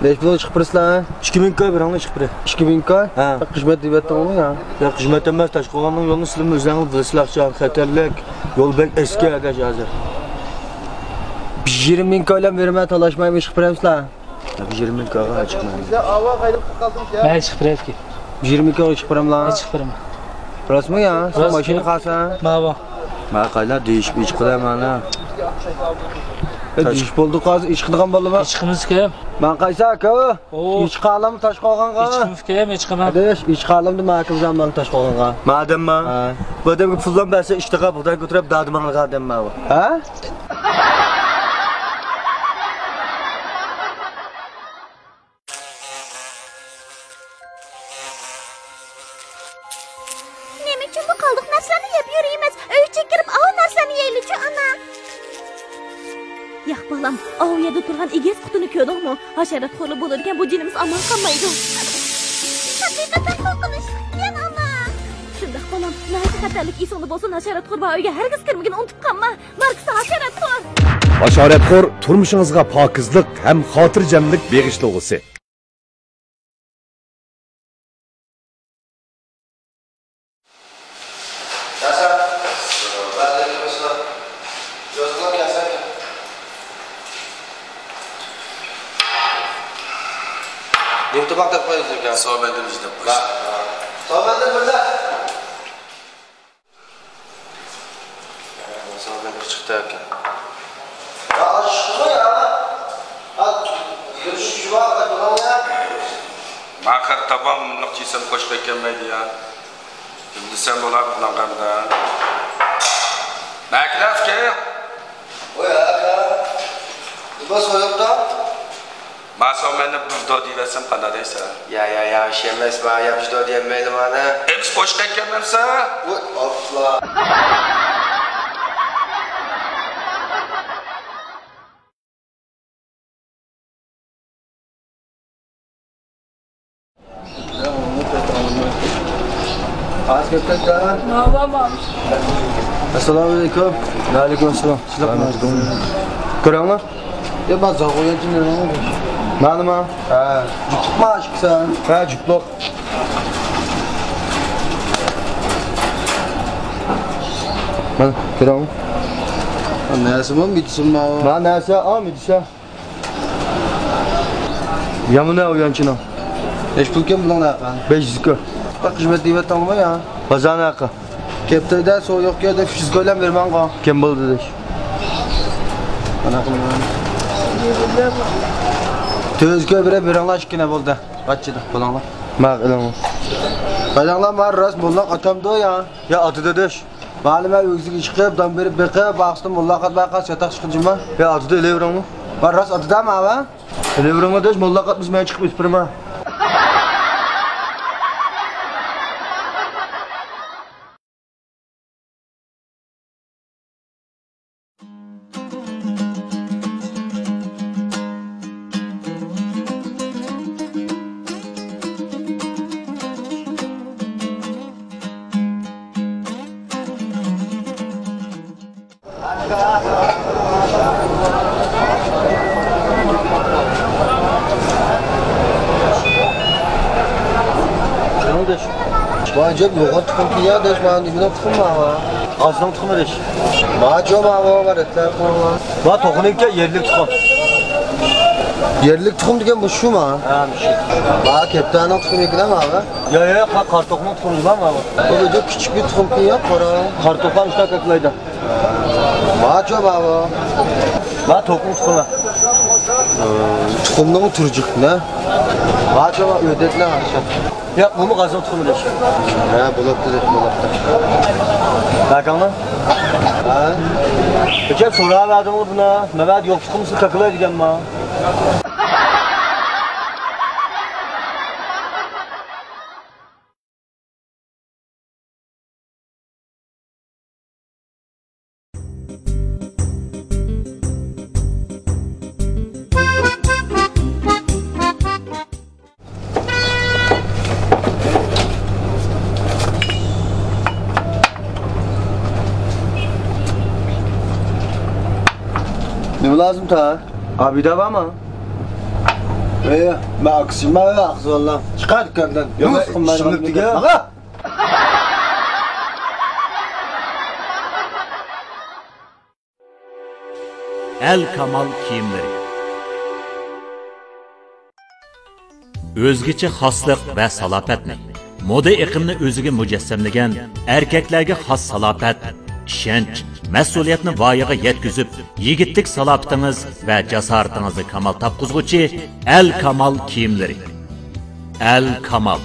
Besh pul ish qilibsizlar. 2000 koy birangni ish qilib. 2000 koy? Ha. Xizmat deyaptimi ya? Ya xizmat emas, Toshqo'rg'onning yo'lini sizlar o'zlaringiz bilasizlar, xatarlik, yo'l bek eski agash hozir. 20 ming koylar bermay talashmaymi ish qilamizlar. 20 ming koyga chiqmaydi. Avval qaytib qoldim ya. Men chiqib berayki. 20 koy ish qilamlar. Chiqib beraman. Rasmi ya? Sen mashina qalsan. Mava. Men qaylar deyishib ish qilaman ha. Ish bo'ldi hozir ish qilgan bo'laman. Chiqimiz kim? Men qaysa aka? Ish qalam Toshqo'rg'onga. Chiqimiz kim? Chiqaman. Adesh ish qalamni mahkum zamon Toshqo'rg'onga. Madamma. Bu odamga puldan bersa ishtaqa budan ko'tarib dadimangga demma bu. Ha? Nima uchun bu qoldiq narsalarni yeb yurimiz? Uyga kirib av narsalarni yeylik-ku ana. Yo'q balam, av yerda turgan egiz qutini ko'rdingmi? Hasharotxo'rli bo'ladigan bu jinimiz amal qilmaydi. Haqiqatan qo'rqinchliyan ana. Shundoq balam, nahayat xatarlik esingda bo'lsin, hasharotxo'r va uyga hargiz kirmagin unutib qolma. Marksa hasharotxo'r. Hasharotxo'r turmushingizga pokizlik ham xotirjamlik beg'ishlug'isi. Yurtda baqtab qo'yasiz ekan. So'banda bizda qo'y. So'banda burada. So'banda chiqdi ekan. Ya aşkım ya. At yürüyüş var falan ya. Mahir tabam naqchisan qo'shib kelmaydi ya. Endi sen bo'lib qilganda. Makrafka. Oy aka. Bu so'yibda. Masomani buzdo deyversam qanday deysan? Ya shemes ba yapışdo deymaydi mana. Ems qo'shib kelmansa? Voy afla. Az köpekler. Mava. Assalamualaikum. Waalaikumsalam. Kurangmi? Ya ben zagoyacı ne lan? Maluma? Ha, cüklük mu aşksan? Ha, cüklük. Mana, kurangmi? Nasi mi bitsin ma? Ma nasi, bitsa. Yamuna uyanchino. Besh pul kim bilan aqan? 500 ko. Bak xizmat deyaptimi ya? Bazani aqa. Keptirda so'yoqga deb 100 ko'lam berman qo. Kim bo'ldi desh? Mana qilaman. Tözgö bir aşkına bo'ldi. Qachida bo'langlar. Ma'lum. Bo'langlar men rost mullaq atamdi ya. Ya atıda desh. Ma'luma o'ziga chiqib, dam berib beqib, baxsdim mullaqat baqas yataq chiqijima. Ya atıda elevrangmi? Men rost atidami ava? Elevrangmi desh mullaqat bizmay chiqib o'spirma. Vacip yoğurt tıkıntı ya deş bana dibine tıkınma ama. Ağzından tıkınma deş. Vacip ama var etler konular. Va to'qinibga yerlik tıkın. Yerlik tuxum degan bu shumi? Ha, shu. Bak, kaptanning tuxumi ekan abi. Yo, kartokning tuxumi bormi abi? Bu juda kichik bir tuxum ya, qora. Kartok ham ishda kaklaydi. Macho baba. Va tokning tuxumi. Tuxumning turjiqni. Macho va ödetlar aşağı. Yo'q, bu qazon tuxumi desh. Ha, bo'libdi. Bakanlar. Ha? Keçen so'raverdim buni. Nima yo'q tuxumsiz kaklaydiganmi? Ne lazım ta? Abi de var mı? Ben aksiyim var ya aksiyim valla. Çıkar dükkandan. Yok şimdi dige. Aga! El Kamal kiyimleri. Özgüçe xoslik va salopatni, moda iqimini o'ziga mujassamlagan erkaklarga xos salopat, ishonch, mas'uliyatni voyaga yetkazib, yigitlik salobatingiz va jasoratingizni kamal topqizguvchi El Kamal kiyimleri. El Kamal.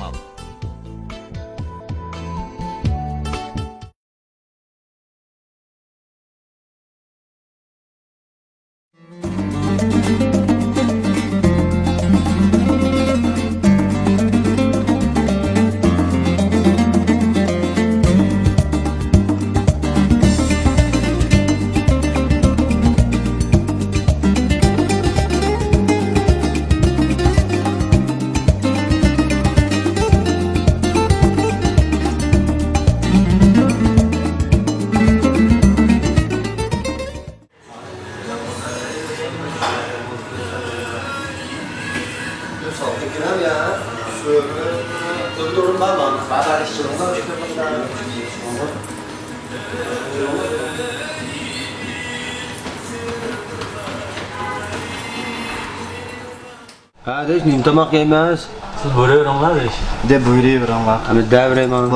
Kardeş, neyim tamak yemez. Siz buyuruyorlar iş. De buyuruyorum bak. Hani devreyim abi.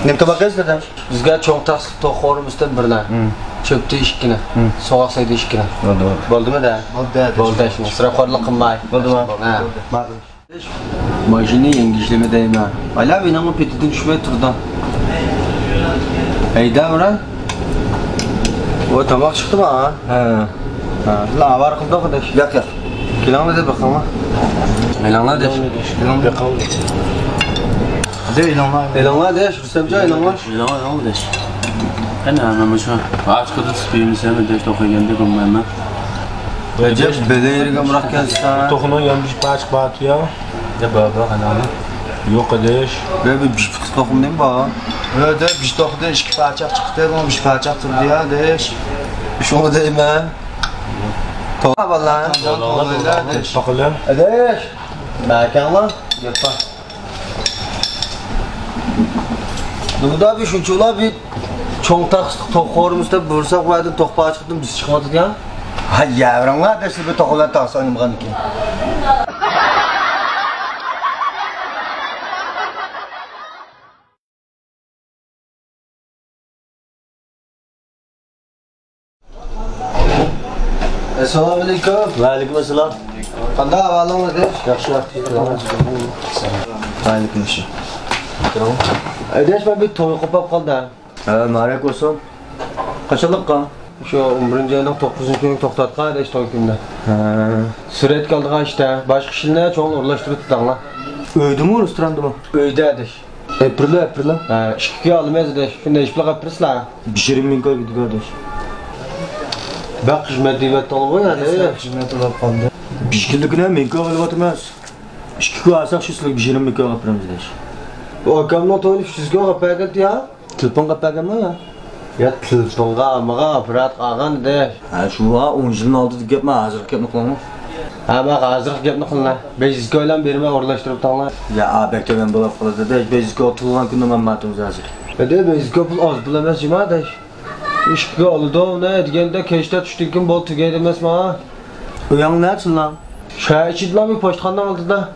Neyim tamak yemez dedim. Bizga çoğun taksik toğurumuzdan birine. Çöptü işkine. Soğuk saydı işkine. Oldu mu da? Oldu şimdi. Sıra korla kınmay. Oldu mu? Ha. Majini yengişleme deyme. Hala benim o petidin düşmeye turdan. Eyda mı? O tamak çıktı mı ha? He. La var kıldı arkadaş. Yak. Kilanla de bakalım. Elanla de. Kilanla bakalım. De elanla. Elanla de. Rüstemca elanla. Elanla de. Ana maşa. Aç kadar spiyonise de toxaganda qo'ymayman. Recep beleriga murakkazsan. To'xini yangish pachq bat ya. De baba ana. Yo'q edish. Böyle bir biştik toxum değil mi baba? Öyle bishtoqdan ikki parcha chiqdi, bu bish parcha turdi ya desh. Şunu deyme. Toğa vallahi. To'qila. Edeş. Bakanlar. Yapma. Bu da bir şunçular bir çoğun taksık toğurumuzda bursak vardı toqpa çıktım biz çıkmadık ya. Ha yavrum var da siz bir toğular taksa oynamagan ki. Assalamu alaikum. Va alaykum assalom. Qanday ahvolingiz edi? Yaxshi. Mayli ishi. Edesh ben bir to'y qopab qoldi. Ha, muborak bo'lsin. Qachonliqqa? Shu 11 oyning 9 kuni to'xtatqa edesh to'y kunida. Ha. Surat qoldigan ishda, boshqa ishlarni cho'ng o'rlashtirib tutdinglar. Uydimi, restorandimi? Uyda edesh. April. Ha, ishga olmaysiz edesh. Shunday ish qilib qaprisizlar. 20 ming ko'p gidiyordur. Bak xizmat deyapti olg'oy hali. Xizmat olib qoldi. 5 kunlikni men ko'p olib o'tirmas. 2 kun olsak shu sizlarga 20 ming ko'p olib desh. O akamning to'yini sizga qapagan ya. Telefon qapaganmi ya? Ya telefonga amaga apparat qolgan edesh. Ha, shu va 10 yilning oldida gapmi, hozir gapni qilaman. Ha, bak hozir gapni qilinglar. 500 ko'ylan bermay o'rlashtirib tanglar. Ya, abaktagan bo'lib qoladi desh. 500 ko'p tug'ilgan kunda mammatimiz hozir. Ede 500 ko'p pul oz pul emas jima desh. İşga oldu ne deganda kechda tushdikin bol tugaydi emasmi? Uyang nechun lan? Şaya içidiler mi poştxanadan aldıda?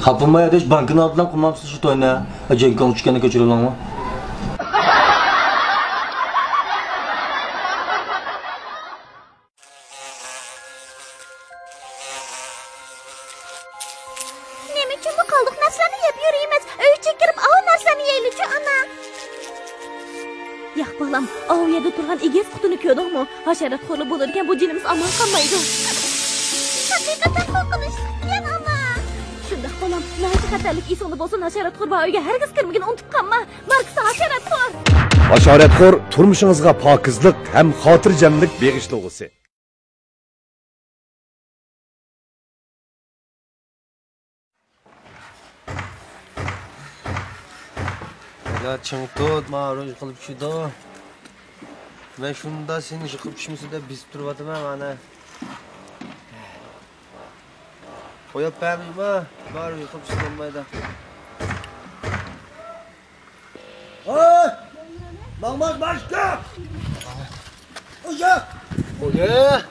Kapılmaya hiç bankın altından kullanmışsın şu toyuna. Cenkon üçgeni köçürüyorlar mı? Nima uchun bu qoldiq narsalarni yeb yurimiz? Uyga kirib ov narsalarni yeylik-chi, ana. Yo'q, bolam, ov yerda turgan egiz qutini ko'rdingmi? Hasharat xo'li bo'larkan bu jinimiz amal qilmaydi. Haqiqatan qo'rqinchli, ana. Shunda bolam, nima xatarlik esingda bo'lsin, hasharat xor va uyga hargiz kirmagin unutib qolma. Marksa hasharat xor. Hasharatxo'r turmushingizga pokizlik ham xotirjamlik beg'ishlovchisi. Ya çıngtut, ma'ruf qilib tushdi. Men shunda seni yiqib tushmasa deb bizib turibman mana. Qo'yib bermayman, ma'ruf yiqib tushmaydi. Oy! Maqmaq boshqa! Oya! Oya!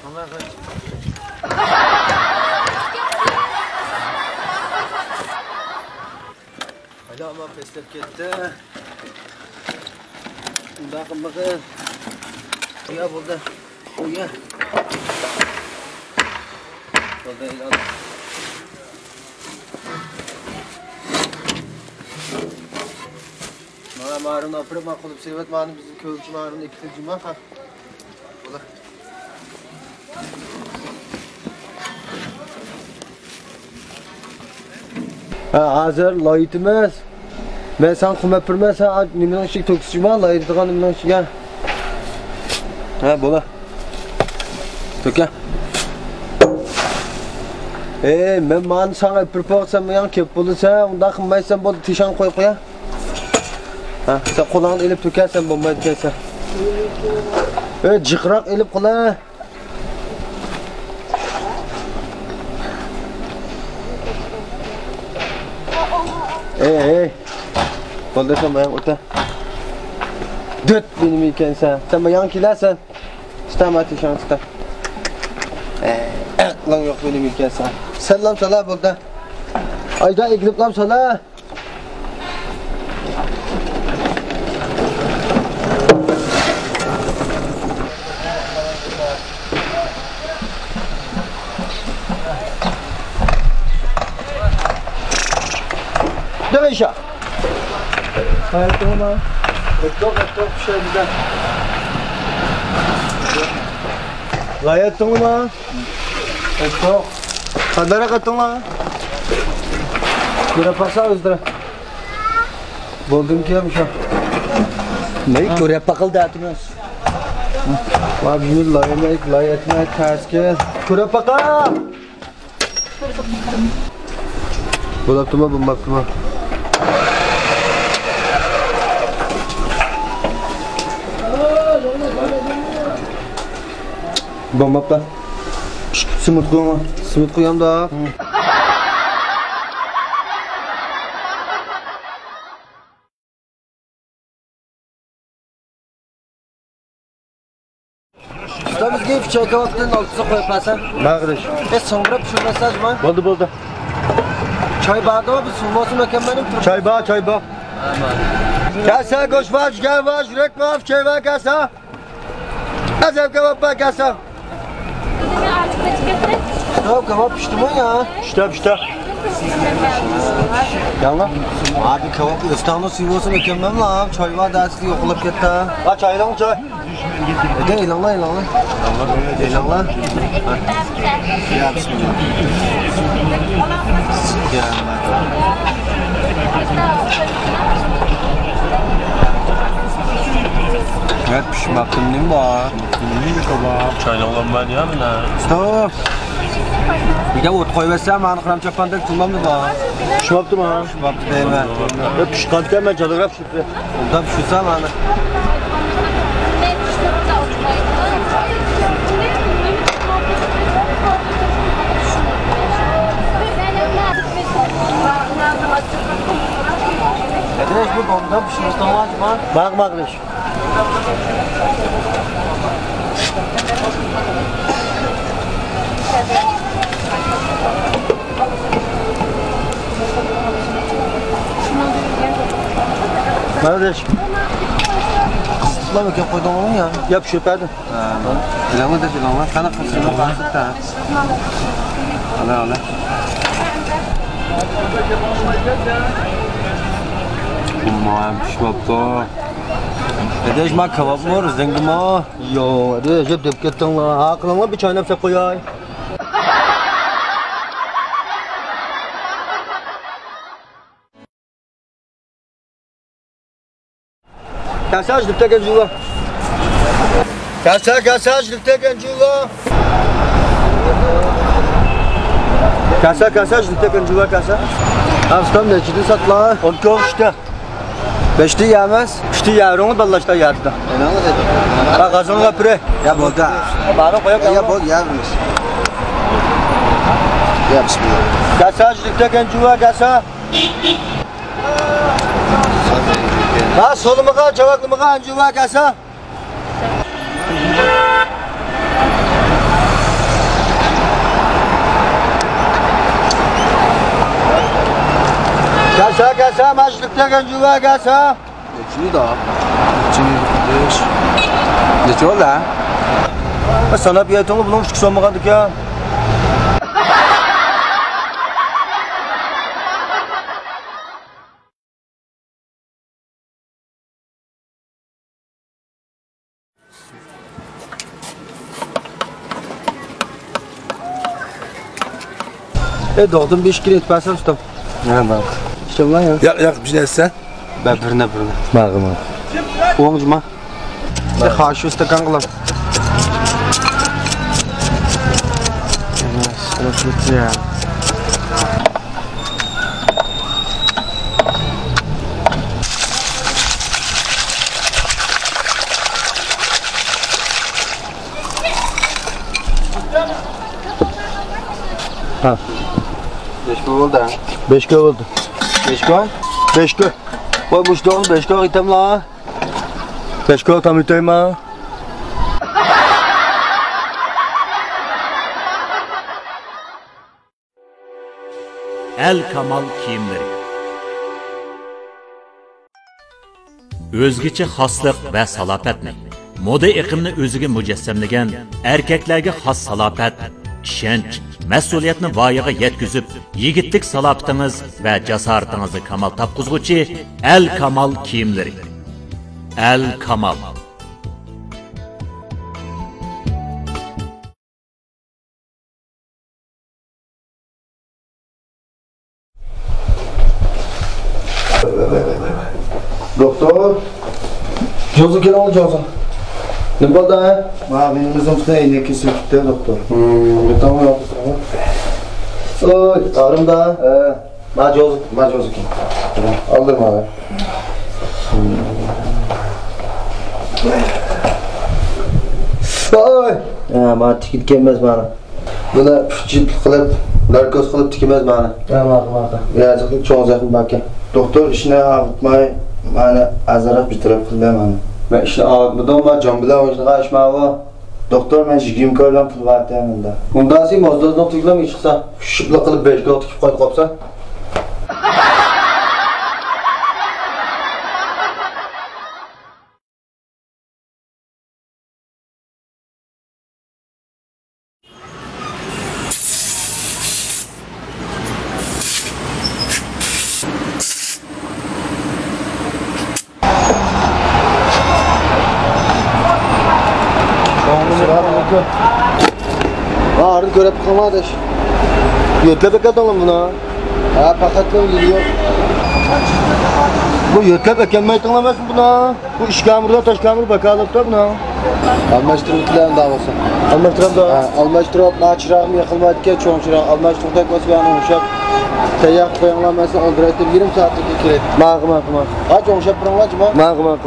Ama ama peslep ketdi. Unda qilmag'in. Oya bo'ldi. Oya. Bo'ldi, iloji. Mana marun opirib qilib sevat, mani bizni ko'ruvchi marun ikkita juma ha. Bo'ldi. Ha, hozir loyitimiz. Men sen qilmab turmasan, nimaning ichiga to'kisizman, loyitgan nimaning ichiga. Ha, bo'la. To'ka. Men mani sana pirpoqsam, men kelib bo'lsa, unda qilmaysan bo'ldi, teshan qo'y qo'ya. Ha, sen qo'lingni elib to'karsan, bo'lmaydi kelsa. Jiqroq elib qo'la. Bo'ldi, sen men o'ta. Dut benim ekansan. Sen men yan kelasan. Istamati shansda. Aqling yo'q benim ekansan. Salom sala bo'ldi. Ayda egliblam sala. Dövüşa. Hayatım var. Çok şey güzel. Hayatım var. Çok. Kadara katım var. Kira pasa üzdür. Buldum ki yapmış ha. Ne? Kira pakıl dağıtmıyoruz. Bak bir layetmek ters gel. Kira pakıl. Bulaptım ha, bulaptım ha. Bombapla. Simit koyma. Simit koyam da. Ustamız gibi çay kahvaltının altına koyup alsan. Bağırış. Sonra pişirmesaj mı? Buldu. Çay bardağı mı? Sulması mükemmelim. Çay bağ. Kasa, goş var, şeker var, yürek var, şey var kasa. Azam kebap var kasa. Tamam kebap pişti mi ya? Pişti. Yanına? Abi kebap İstanbul sivası mükemmel lan. Çay var dersi yokulup gitti. Ha çaydan çay. İlanla. Ya bismillah. Evet pişmaktım değil mi bu? Ne kebap? Çayla olan ben ya mı ne? Stop. Bir de ot koyversem bana kıram çapandak tutmam da daha. Pişmaktım ha. Pişmaktı değil mi? Pişkantıken ben çalıgraf şifre. Ondan pişirsem bana. Kardeş bu bomba pişirmekten var mı? Bak kardeş. Kardeş. Kısıtla mı ki koydun onu ya? Yap şu perde. Bilama da bilama. Kana kısıtla kaldık da. Ala. Aman pişmapta. Kardeş ma kebap mı var? Zengi ma? Yo, kardeş hep dep kettin la. Aklına bir çaynap sep koyay. Kasaj dipte gencuva. Kasaj dipte gencuva. Kasaj dipte gencuva kasa. Aslan ne çidi satla? 12 işte. 5'te yemez. 5'te yavrunu ballaşta yardı. Ne oldu? Bak kazanı kapıre. Ya bolda. Bana koyak ya bol yermiş. Ya bismillah. Kasaj dipte gencuva kasa. Ha solumuğa, cevaklımuğa ancuva kasa. Kasa, maçlıkta ancuva kasa. Geçiyor da. Geçiyor la. Sana bir yatımı bulmuş ki sonmağadık ya. Doğdum 5 kilo etmezsem ustam. Ne bak. İşte ulan ya. Yak bir şey etsen. Ben birine. Bağım abi. Oğuncuma. Bir haşı istakan kılam. Sıra ya. Ha. 5 gün oldu ha. 5 gün oldu. 5 gün? 5 gün. Koy bu işte 5 gün item la. 5 gün tam item ha. El Kamal kiyimleri. Özgüçe xaslık ve salapetni, moda iqimni o'ziga mujassamlagan erkaklarga xos salopat, ishonch, mas'uliyatni voyaga yetkazib, yigitlik salobatingiz va jasoratingizni kamal topqizguvchi El Kamal kiyimleri. El Kamal. Doktor. Jozu gel ol Jozu. Ne oldu ha? Benim kızım iğne kesildi doktor. Tamam ya. Oy, ağrım da. Macozu kim? Aldırma abi. Oy. Bana tikit gelmez bana. Buna cilt kılıp, narkoz kılıp tikilmez bana. Tamam. Yazıklık çok uzakın bakın. Doktor işine ağıtmayı bana azarap bir taraf kılıyor bana. Ben işini ağıtmadan var, can bile oyuncuğa açma var. Doktor ben jigim körden pul var deminde. Bundan sonra mozdozdan tıklamaya çıksa, şıpla kılıp 5 kağıt tikip koyup kopsa. Ağrın görüp kalmadı. Yötle bek adamım buna. Ha paketle gidiyor. Bu yötle bek gelmeyi tanımazsın buna. Bu işkamurda taş kamur bakalıp da buna. Almaştırıkların davası. Almaştırık da. Almaştırık maçırağım yakılmadı ki çoğun çırağım. Almaştırık tekmesi bir anı uşak. Teyak koyanlanmasın öldürettip 20 saatlik ikilet. Mağım. Ha çoğun uşak bırakılacı mı? Mağım.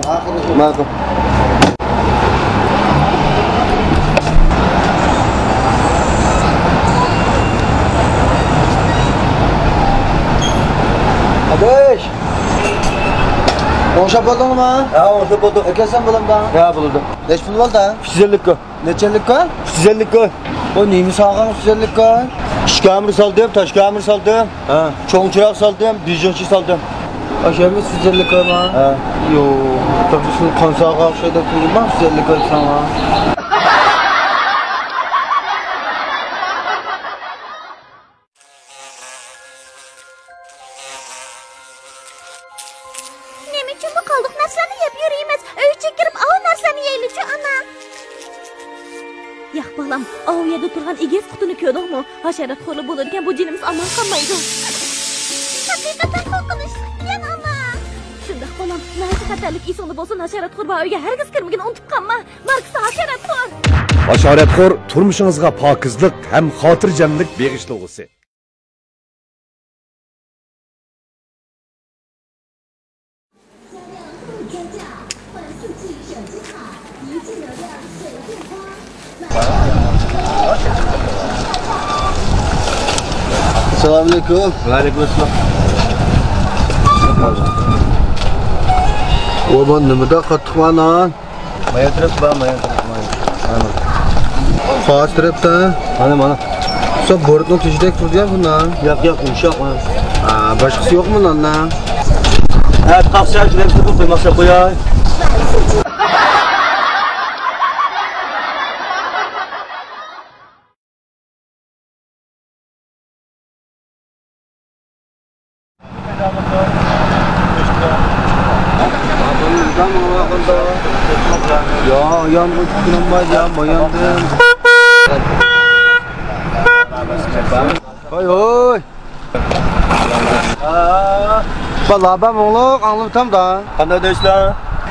Adeş! Onşap buldun mu? Ha, onşap buldum. Sen buldun da? Ya buldum. Neç pul oldu? 350 koy. Neçelik koy? 350 koy. O neymi sağlam güzellik kan? İşkamır saldım, taşkamır saldım. Ha. Çoğun çırak saldım, vizyonçu saldım. Aşağımız güzellik kan ha? Ha. Yo, tabii şu kan sağlam şeyde kurulmaz güzellik kan sana. Nima uchun bu qoldiq narsalarni yeb yurimiz? Uyga kirib ov narsani yeylik-chi, ana. Yo'q bolam, ov yerda turgan egiz qutini ko'rdingmi? Hasharotxo'rli bo'ladigan bu jinimiz amal qilmaydi. Haqiqatan qo'rqinchli, ana. Shundoq bolam, naychi xatarlik esingda bo'lsin, hasharotxo'r va uyga hargiz kirmagin, unutib qolma. Marksa hasharotxo'r. Hasharotxo'r turmushingizga pokizlik ham xotirjamlik beg'ishlovchi. Assalamualaikum. Waalaikumsalam. O ben nimada qattiq manan? Maya taraf ba, maya taraf. Xo'sh tarafda. Mana. Sen borutni tishidek turgan bundan. Yo'q, yumshoq mana. Boshqasi yo'qmi landan? Ha, taqsir juda ko'p qo'ymasa qo'yay. Ya, yang'in tutilmay ya, boyandim. Hoy. Balaba mo'ngloq anlatam da. Qanday deysizlar?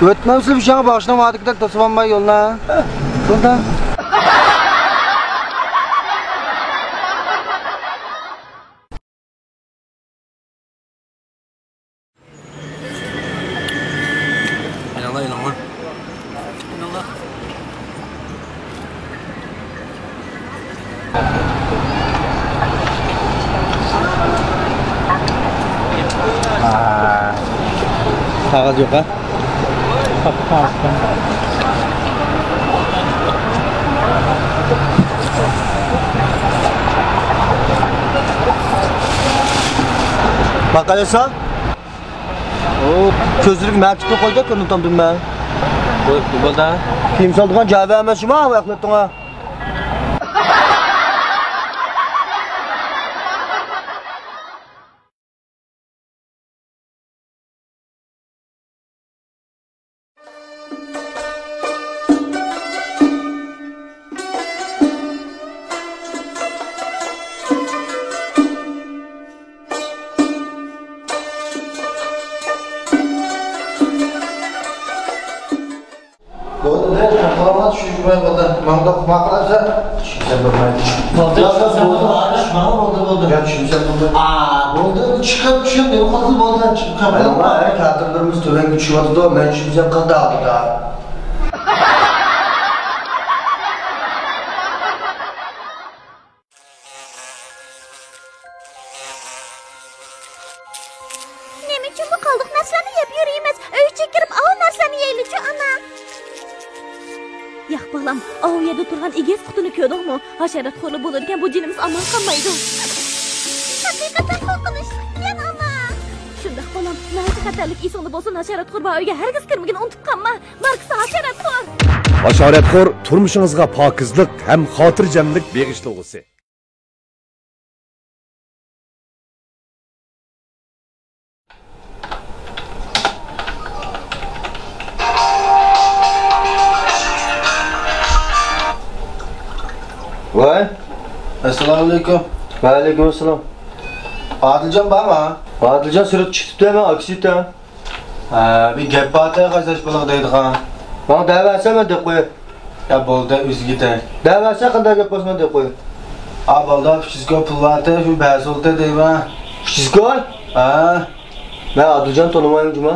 O'tmamsiz bir shanga boshdan va'daga tasavvurmay yo'lna. Shunda. Qog'oz yo'q ha? Baqalasan? Ko'zlik mavjudni qo'yda ko'rdim men. Bu bo'ldi. Kim soldigan javob emasmi? Vaqtlatdingmi? Bo'ldi, qahramon tushirmay bo'ldi. Manda maqlasa tushunsa bo'lmaydi. Bo'ldi. Ya tushunsa bo'lmaydi. Bo'ldi, chiqib tushib, qatl bo'ldi, chiqib. Ama kadrlarimiz to'ranga tushyapti-da, men tushunsa qanday bo'ldi? Nima uchun bu qoldiq narsalarni yeb yurimiz? Uyga kirib ov narsani yeylik-chi, ana. Yo'q bolam, ov yerda turgan egiz qutini ko'rdingmi? Hasharotxo'rli bo'ladigan bu jinimiz amal qilmaydi. Haqiqatan qo'rqinchli, ana. Shundoq bolam, naychi xatarlik esingda bo'lsin, hasharotxo'r va uyga hargiz kirmagin, unutib qolma. Marksa hasharotxo'r. Hasharotxo'r turmushingizga pokizlik ham xotirjamlik beg'ishlovchi. Vay. Assalomualaikum. Vaalaykumassalom. Adiljon bormi? Adiljon surat chiqibdi men aksiyda. Bir gap borda qazash bo'ladi deydi ha. Men da'vatsam deb qo'y. Ya bo'ldi, o'ziga de. Da'vatsa qanday gap bo'lsin deb qo'y. Bo'ldi, sizga pul borda, shu ba'zi oldi deyman. Sizga? Ha. Men Adiljon tonimayman juma.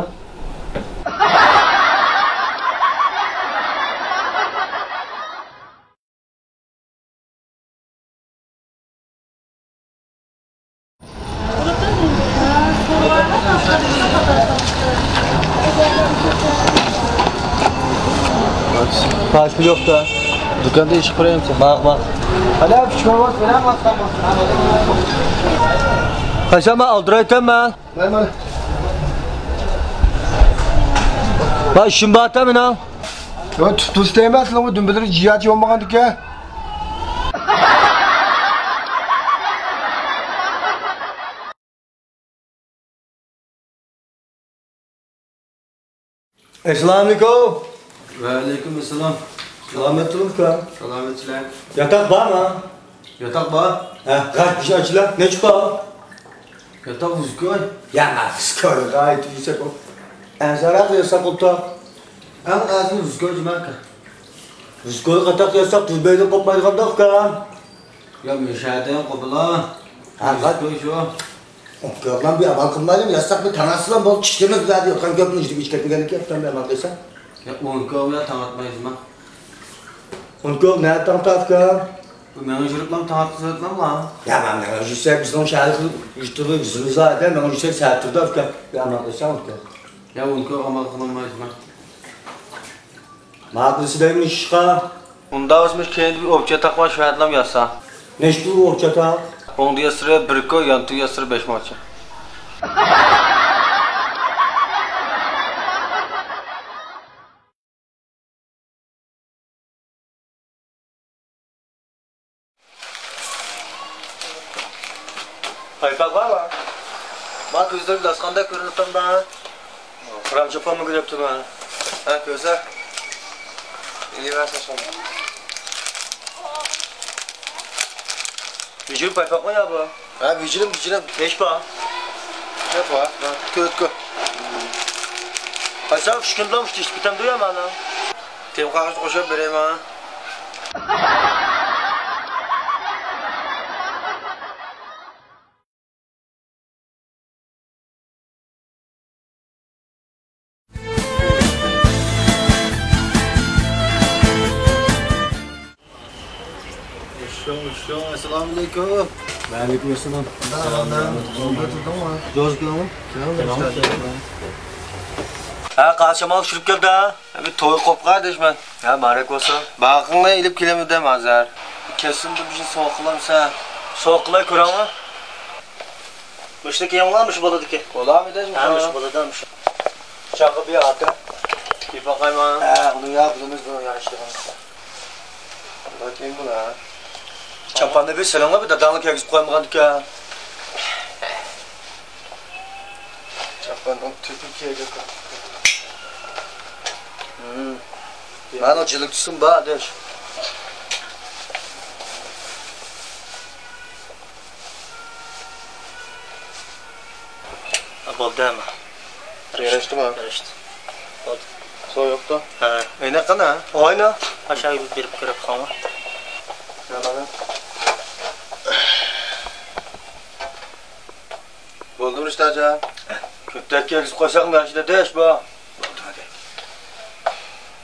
Kaç yok da. Dükkanda iş kurayım sen. Bak. Hala pişman var, falan var. Kaçama aldırayım ben. Ben. Bak işim batı mı lan? Ya tuz değmez lan, dün bilir ciğerci olmagan dükkan. Assalamualaikum. Waalaikumsalam. Selamet olun ka. Selametler. Yatak var mı? Yatak var. Kaç kişi açılan? Ne çıkar? Yatak uzkoy. Ya sıkar gayet yüksek o. Enzarak yasak olta. En azı uzkoy marka. Rızkoyu katak yasak, tuzbeyden kopmaydı ka. Ya müşaheden kopula. Kaç? Uzkoy şu. Lan bir amal kılmayalım, yasak bir tanası lan bol çiştirmek güzel diyor. Kan göpünü içtik, içketme geldik yaptan bir amal kıysan. Ya uzkoy ya tanıtmayız mı? Unko ne tanıtat ka? Bu menajörüklam tanıtırlar lan. Ya ben ne yüksek bizden şahit üstüne yüzünü zaten ben yüksek sertirdi afka. Bir amal kıysan ka. Ya uzkoy amal kılmayız mı? Mağdurisi demiş ka. Onda özmüş kendi bir obje takma şahitlam yasa. Neştu orçata? Onda yasırı 1 koy, yantı yasırı 5 maçı. Haypak var mı? Bak gözler laskan'da görünüp da. Kram çapan mı görüptün ha? Ha gözler. İyi versin sonra. Vücut paypak mı ya bu? Ha vücudum. Neş ba? Ne var? Kötü. Haysan fışkındamıştı hiç bitem duyam ana. Tem karşı koşup vereyim ha. Assalamualaikum. Waalaikumsalam. Ha kaçamal şurup geldi ha. Bir toy kop kardeş ben. Ha marek olsa. Bakınla ilip kilemide mazar. Kesin bir şey soğuklamsa. Soğuklayı kuran mı? Müşteki yanlarmış baladaki. Kola mı dedim? Ha mış baladamış. Çakı bir atı. Bir bakayım ha. Bunu yaptığımız bunu yaşlı. Bakayım buna. Çapanda bir selamla bir dadanlık yakışıp koymadık ya. Çapanın Türkiye'ye götür. Ben o cılıkçısın ba deş. Abol deme. Yarıştı mı? Yarıştı. Oldu. Soğuk yoktu. He. Ne kana? Oyna. Aşağı bir verip kırıp kalma. Yalanı. Oldu mu işte acaba? Köptek yakışıp koysak mı işte deş ba.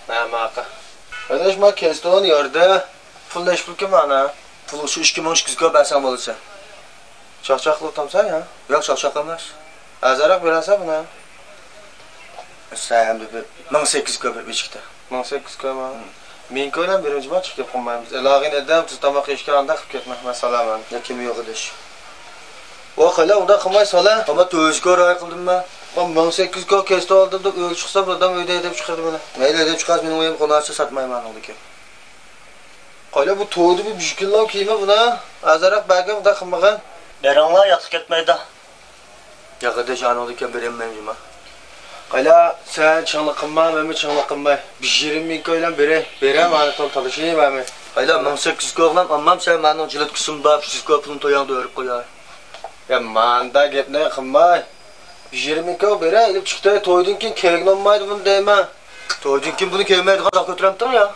Ne maka? Kardeş ma keston yerde. Full leş pul kim ana? Pulu şu 2 milyon kızga bersem olursa. Çakçaklı utamsan ya. Yok şakşakamaz. Azarak verasa buna. Sen de 1800 köpek bir çıktı. 18 kama. Men ko'ylab birinchi bor chiqib qolmaymiz. Ilog'in edam tustamoq yechganda qilib ketmoq masalaman. Ya kim yo'q edish. O qila unda qilmay sola. Ama tuzga rioya qildimmi? Ben 1800 ga kesdi oldim deb o'l chiqsa birdan uyda edib chiqardi buni. Mayli edib chiqasiz, mening o'yim qonarcha sotmayman o'lika. Qila bu to'ydi bir bishkillar kiyma buna. Azaroq bagim da qilmagan. Beranglar yaxshi ketmaydi. Yaqida jano'lika bermayman juma. Qila sen chingli qilma, men chingli qilmay. 20 ming ko'ylab beray. Beram ani to'l talishayman. Qila 1800 ga o'g'lam, ammam sen mening jilat qismda 300 ga pulni to'yangda o'rib qo'yay. Ya manda gapni qilmay. 20 ming ko'y beray, ilib chiqdi. To'ydan keyin kelgin olmaydi buni deyman. To'ydan keyin buni kelmaydi, qazaq ko'taramdan ya.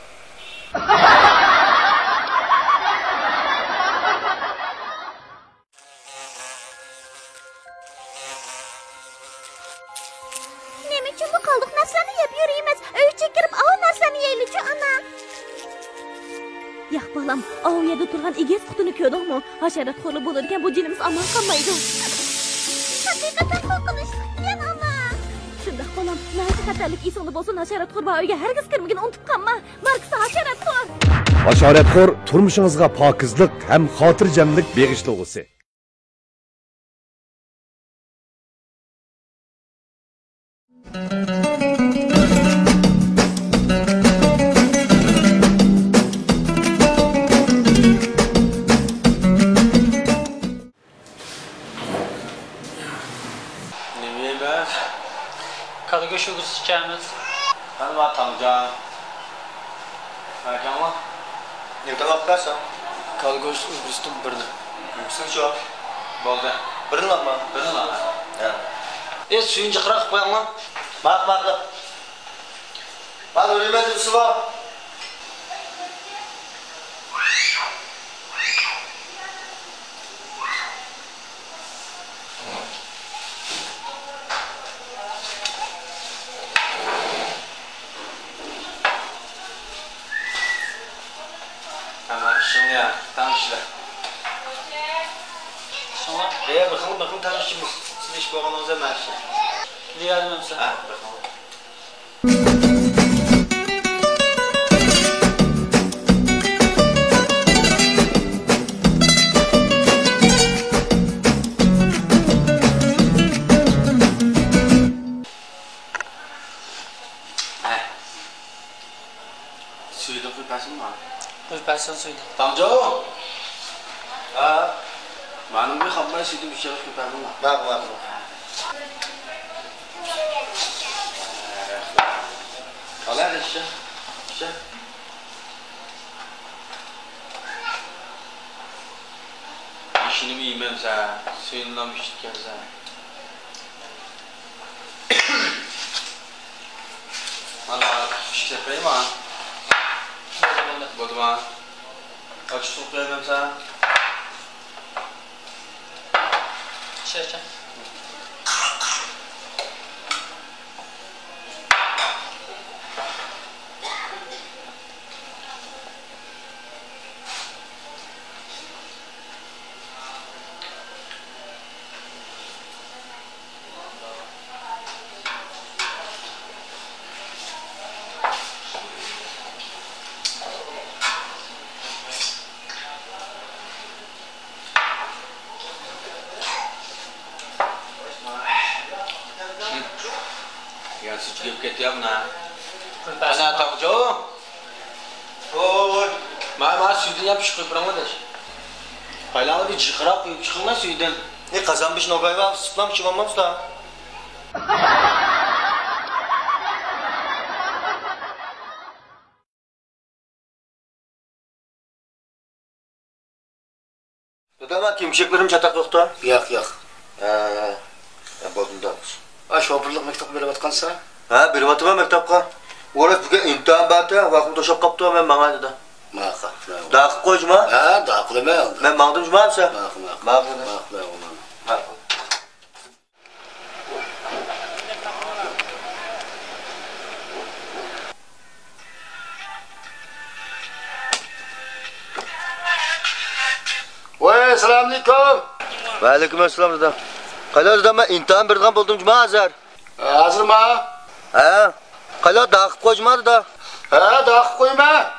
Yo'q bolam, oviyada turgan egiz qutini ko'rdingmi? Hasharat qo'li bo'larkan bu jinimiz amal qilmaydi. Haqiqatan qo'rqinchli, yana ana. Shunda bolam, nari xatarlik esingda bo'lsin, hasharotxo'r va uyga hargiz kirmagin, unutib qolma. Marksa hasharotxo'r. Bashoratxo'r turmushingizga pokizlik ham xotirjamlik beg'ishlovchisi. Karga şurası içeceğimiz. Hani var Tancan? Erken var. Nerede bakarsan? Kargoş Uzbekistan birini. Yüksek şu. Boldu. Birini lan mı? Birini lan. Evet. Suyun çıkırak koyan lan. Bak. Bak ölüme dipsi var. Şimdi ya, tam işler. Sonra Bakın tam işimiz. Siz iş bağlamamıza mersi. diyelim hepsi. Ha, bakalım. Suyu da koyparsın mı? Koyparsın suyunu. Tanjo! Ha, Benim bir hamle suyu bir şey koyparsın mı? bak. Al hadi işte. İşini mi yemem sen? Suyundan bir şey sen. Valla bir şey yapayım ha. Boduma. Açık su koyamam sen. Şey. Ya su çıkıp gidiyor mu lan? Koyparsın. Ana Tanjo! Oy. Ma suydan yapış koypram adaş. Haylanı bir çıkırak koyup çıkılma suydan. Ne kazanmış nogay var, sıklam çıkmamız da. Dede ben kimşeklerim çatak yoktu. Yok. Ya bodumda. Ha şoförlük mektubu verip atkansa? Ha, bir vatıma mektapka. Orası bugün imtihan batı, vakım toşap kaptı ben bana dedi. Maka. Dağ koycuma. Ha, dağılma oldu. Ben mağdım cuma mısın? Maka. Vay, selamünaleyküm. Ve aleykümselam dede. Kala dede ben imtihan birden buldum cuma azar. Hazır mı? Ha. Kala dağ koycuma dede. Ha, dağ koyma.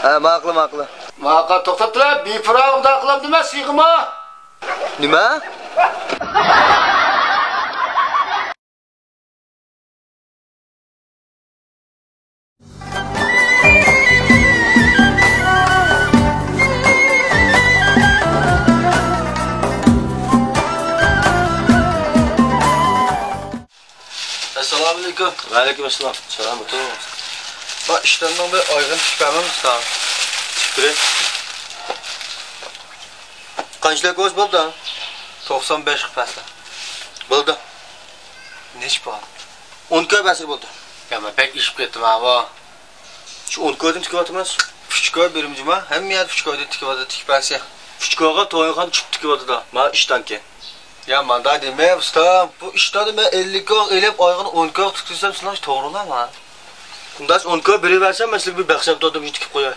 Ha, maklı. Maka toktattılar, bir fırağım dağılam demez, sıyıkıma. Nima? Selamünaleyküm. Ve aleykümselam. Selam otur. Bak işlerinden bir aygın çıkarmam usta. Çıkırı. Kaçlık göz buldu? 95 kıpasla. Buldu. Neç bu? 10 köy basır buldu. Ya ben pek işip gittim abi. Şu 10 köyden tiki batmaz. Küçük köy birim cuma, hem yer küçük köyde tiki batı tiki bas ya. Küçük köyga toyunkan çıktı tiki batı da. Ma işten ki. Ya manda deme usta, bu işten ben 50 köy elep aygın 10 köy tutursam sınav doğru mu? Bundas 10 köy biri versen mesela bir bakşam toydum hiç tikip koyar.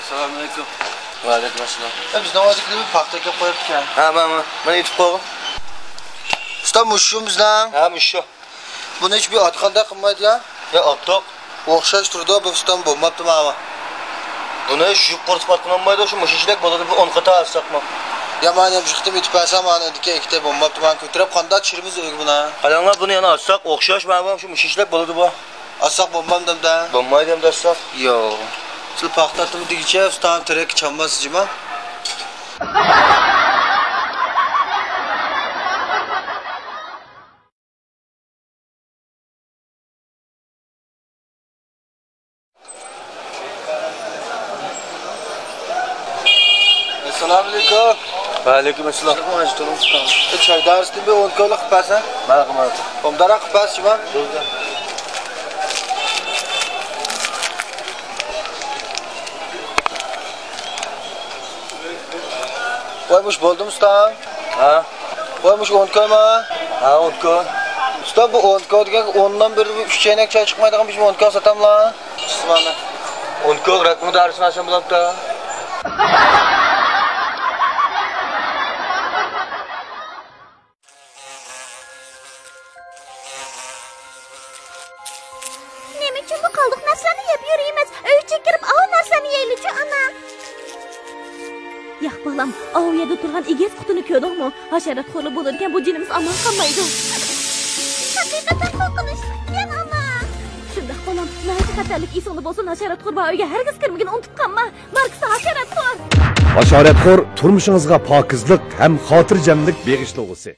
Assalamualaikum. Waalaikumsalam. Biz namazlıkta bir paxta kelib qo'yibdik ya. Ha, mana yetib qo'ydim. Usta mushu bizdan. Ha, mushu. Buni hech bir otqanda qilmaydi ya. Ya, ottoq. O'xshash turdi, bu ustam bo'lmabdi mana. Buni shu qo'rtib atqanmaydi, shu mushinchilik bo'ladi, bu 10 qata alsaqmi. Ya, men ham chiqdim yetib pasam, mana dika ikkita bo'lmabdi, men ko'tarib qanda tushirimiz uyga buni. Qalanglar buni yana alsaq, o'xshash mana shu mushinchilik bo'ladi bu. Alsaq bo'lmamda. Bo'lmaydi ham dasaq. Yo'q. Siz paxta turdigicha ustam terek chanmasizmi? Assalamualaikum. Waalaikumsalam. Çay dersinde bir 10 kilo kıparsın. Merhaba. Omdara kıparsın mı? Koymuş buldum usta. Ha? Koymuş 10 kilo mu? Ha, 10 kilo. Usta bu 10 kilo diye ondan beri 3 çeyrek çay çıkmaydı, biz 10 kilo satam la. Bismillah. 10 kilo rakımı dersini açan bulak da. Nima uchun bu qoldiq narsalarni yeb yurimiz? Uyga kirib ov narsani yeylik-chi, ana. Yo'q bolam, ov yerda turgan egiz qutini ko'rdingmi? Hasharat xo'li bo'ladigan bu jinimiz amal qilmaydi. Haqiqatan qo'rqinchli, ana. Shunda bolam, naychi xatarlik esingda bo'lsin, hasharat xo'r va uyga hargiz kirmagin, unutib qolma. Marksa hasharat xo'r. Hasharatxo'r turmushingizga pokizlik ham xotirjamlik beg'ishlovchi.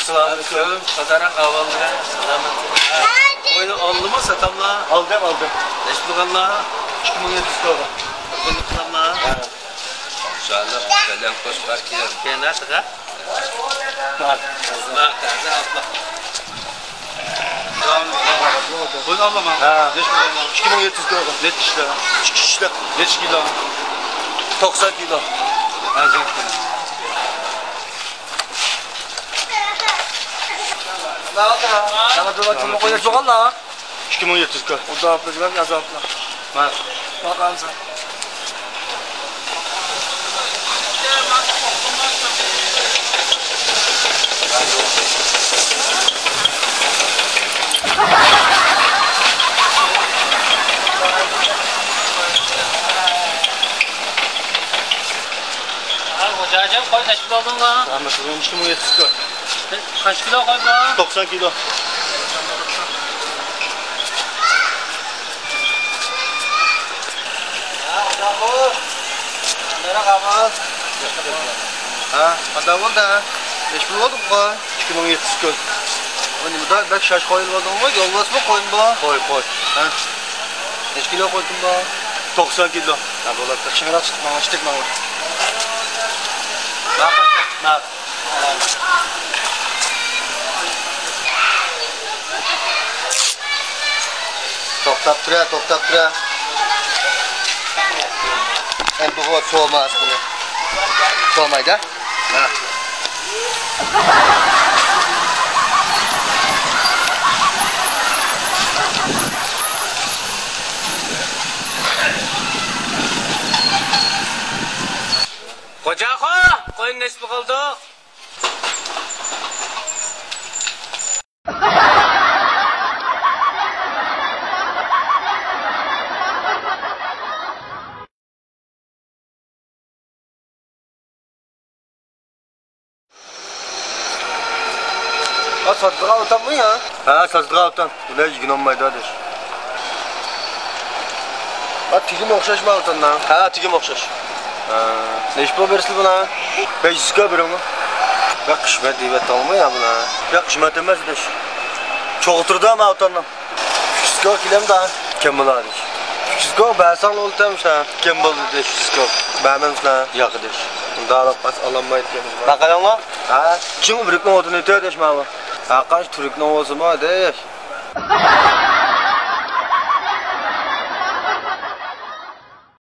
Assalamualaikum. Sadarang avvaldan selamat. Oyunu aldı mı satamla? Aldım. Neş bulganla? 2700 dolar. Bunu kılamla? İnşallah. Kalem koş barkiye. Kenar sıra? Bak. Bunu alamam. Neş bulganla? 2700 dolar. Net işler. 2 kişiler. Neç kilo? 90 kilo. Azim. Sana dolar kimi koyuyor çok Allah. 2700 kilo. O da yapacaklar yazaplar. Bak. Bakalım sen. Hocacığım koy kaç kilo aldın lan? Anlaşılan 2700 kilo. Kaç kilo koy lan? 90 kilo. Nereye kamal? Ha, ada oldu. Neş kilo oldu bu? 2700 kilo. Hani bu da bek şaş koyulmadı mı? Yolvas mı koyun bu? Koy. Ha. Neş kilo koydun bu? 90 kilo. Ya bu da çıngırak çıkmamış çıkma var. Bak. Toktap tura. Hem bu hot soğumaz bunu. Soğumaydı ha? Ha. Koca koyun nesbi kaldı. Sattığa otan mı ya? Ha, sattığa otan. Ulan yigin olmaydı hadi. Ha, tigim okşaş mı otandan? Ha, tigim okşaş. Neş bu versin buna? 500'e birim mi? Bak kısmet diye alma ya buna. Ya kısmet demez deş. Çok oturdu ama otanım. 500'e kilem daha. Kim buladı? 500'e bersan oldu demiş ha. Kim buldu deş 500'e? Beğenmem sana. Yakı deş. Daha rapaz alamaydı demiş. Bakalım lan. Ha? Kim birikten otunu ötüyor deş mi abi? Ha kaç Türk'ün olsun mu deş?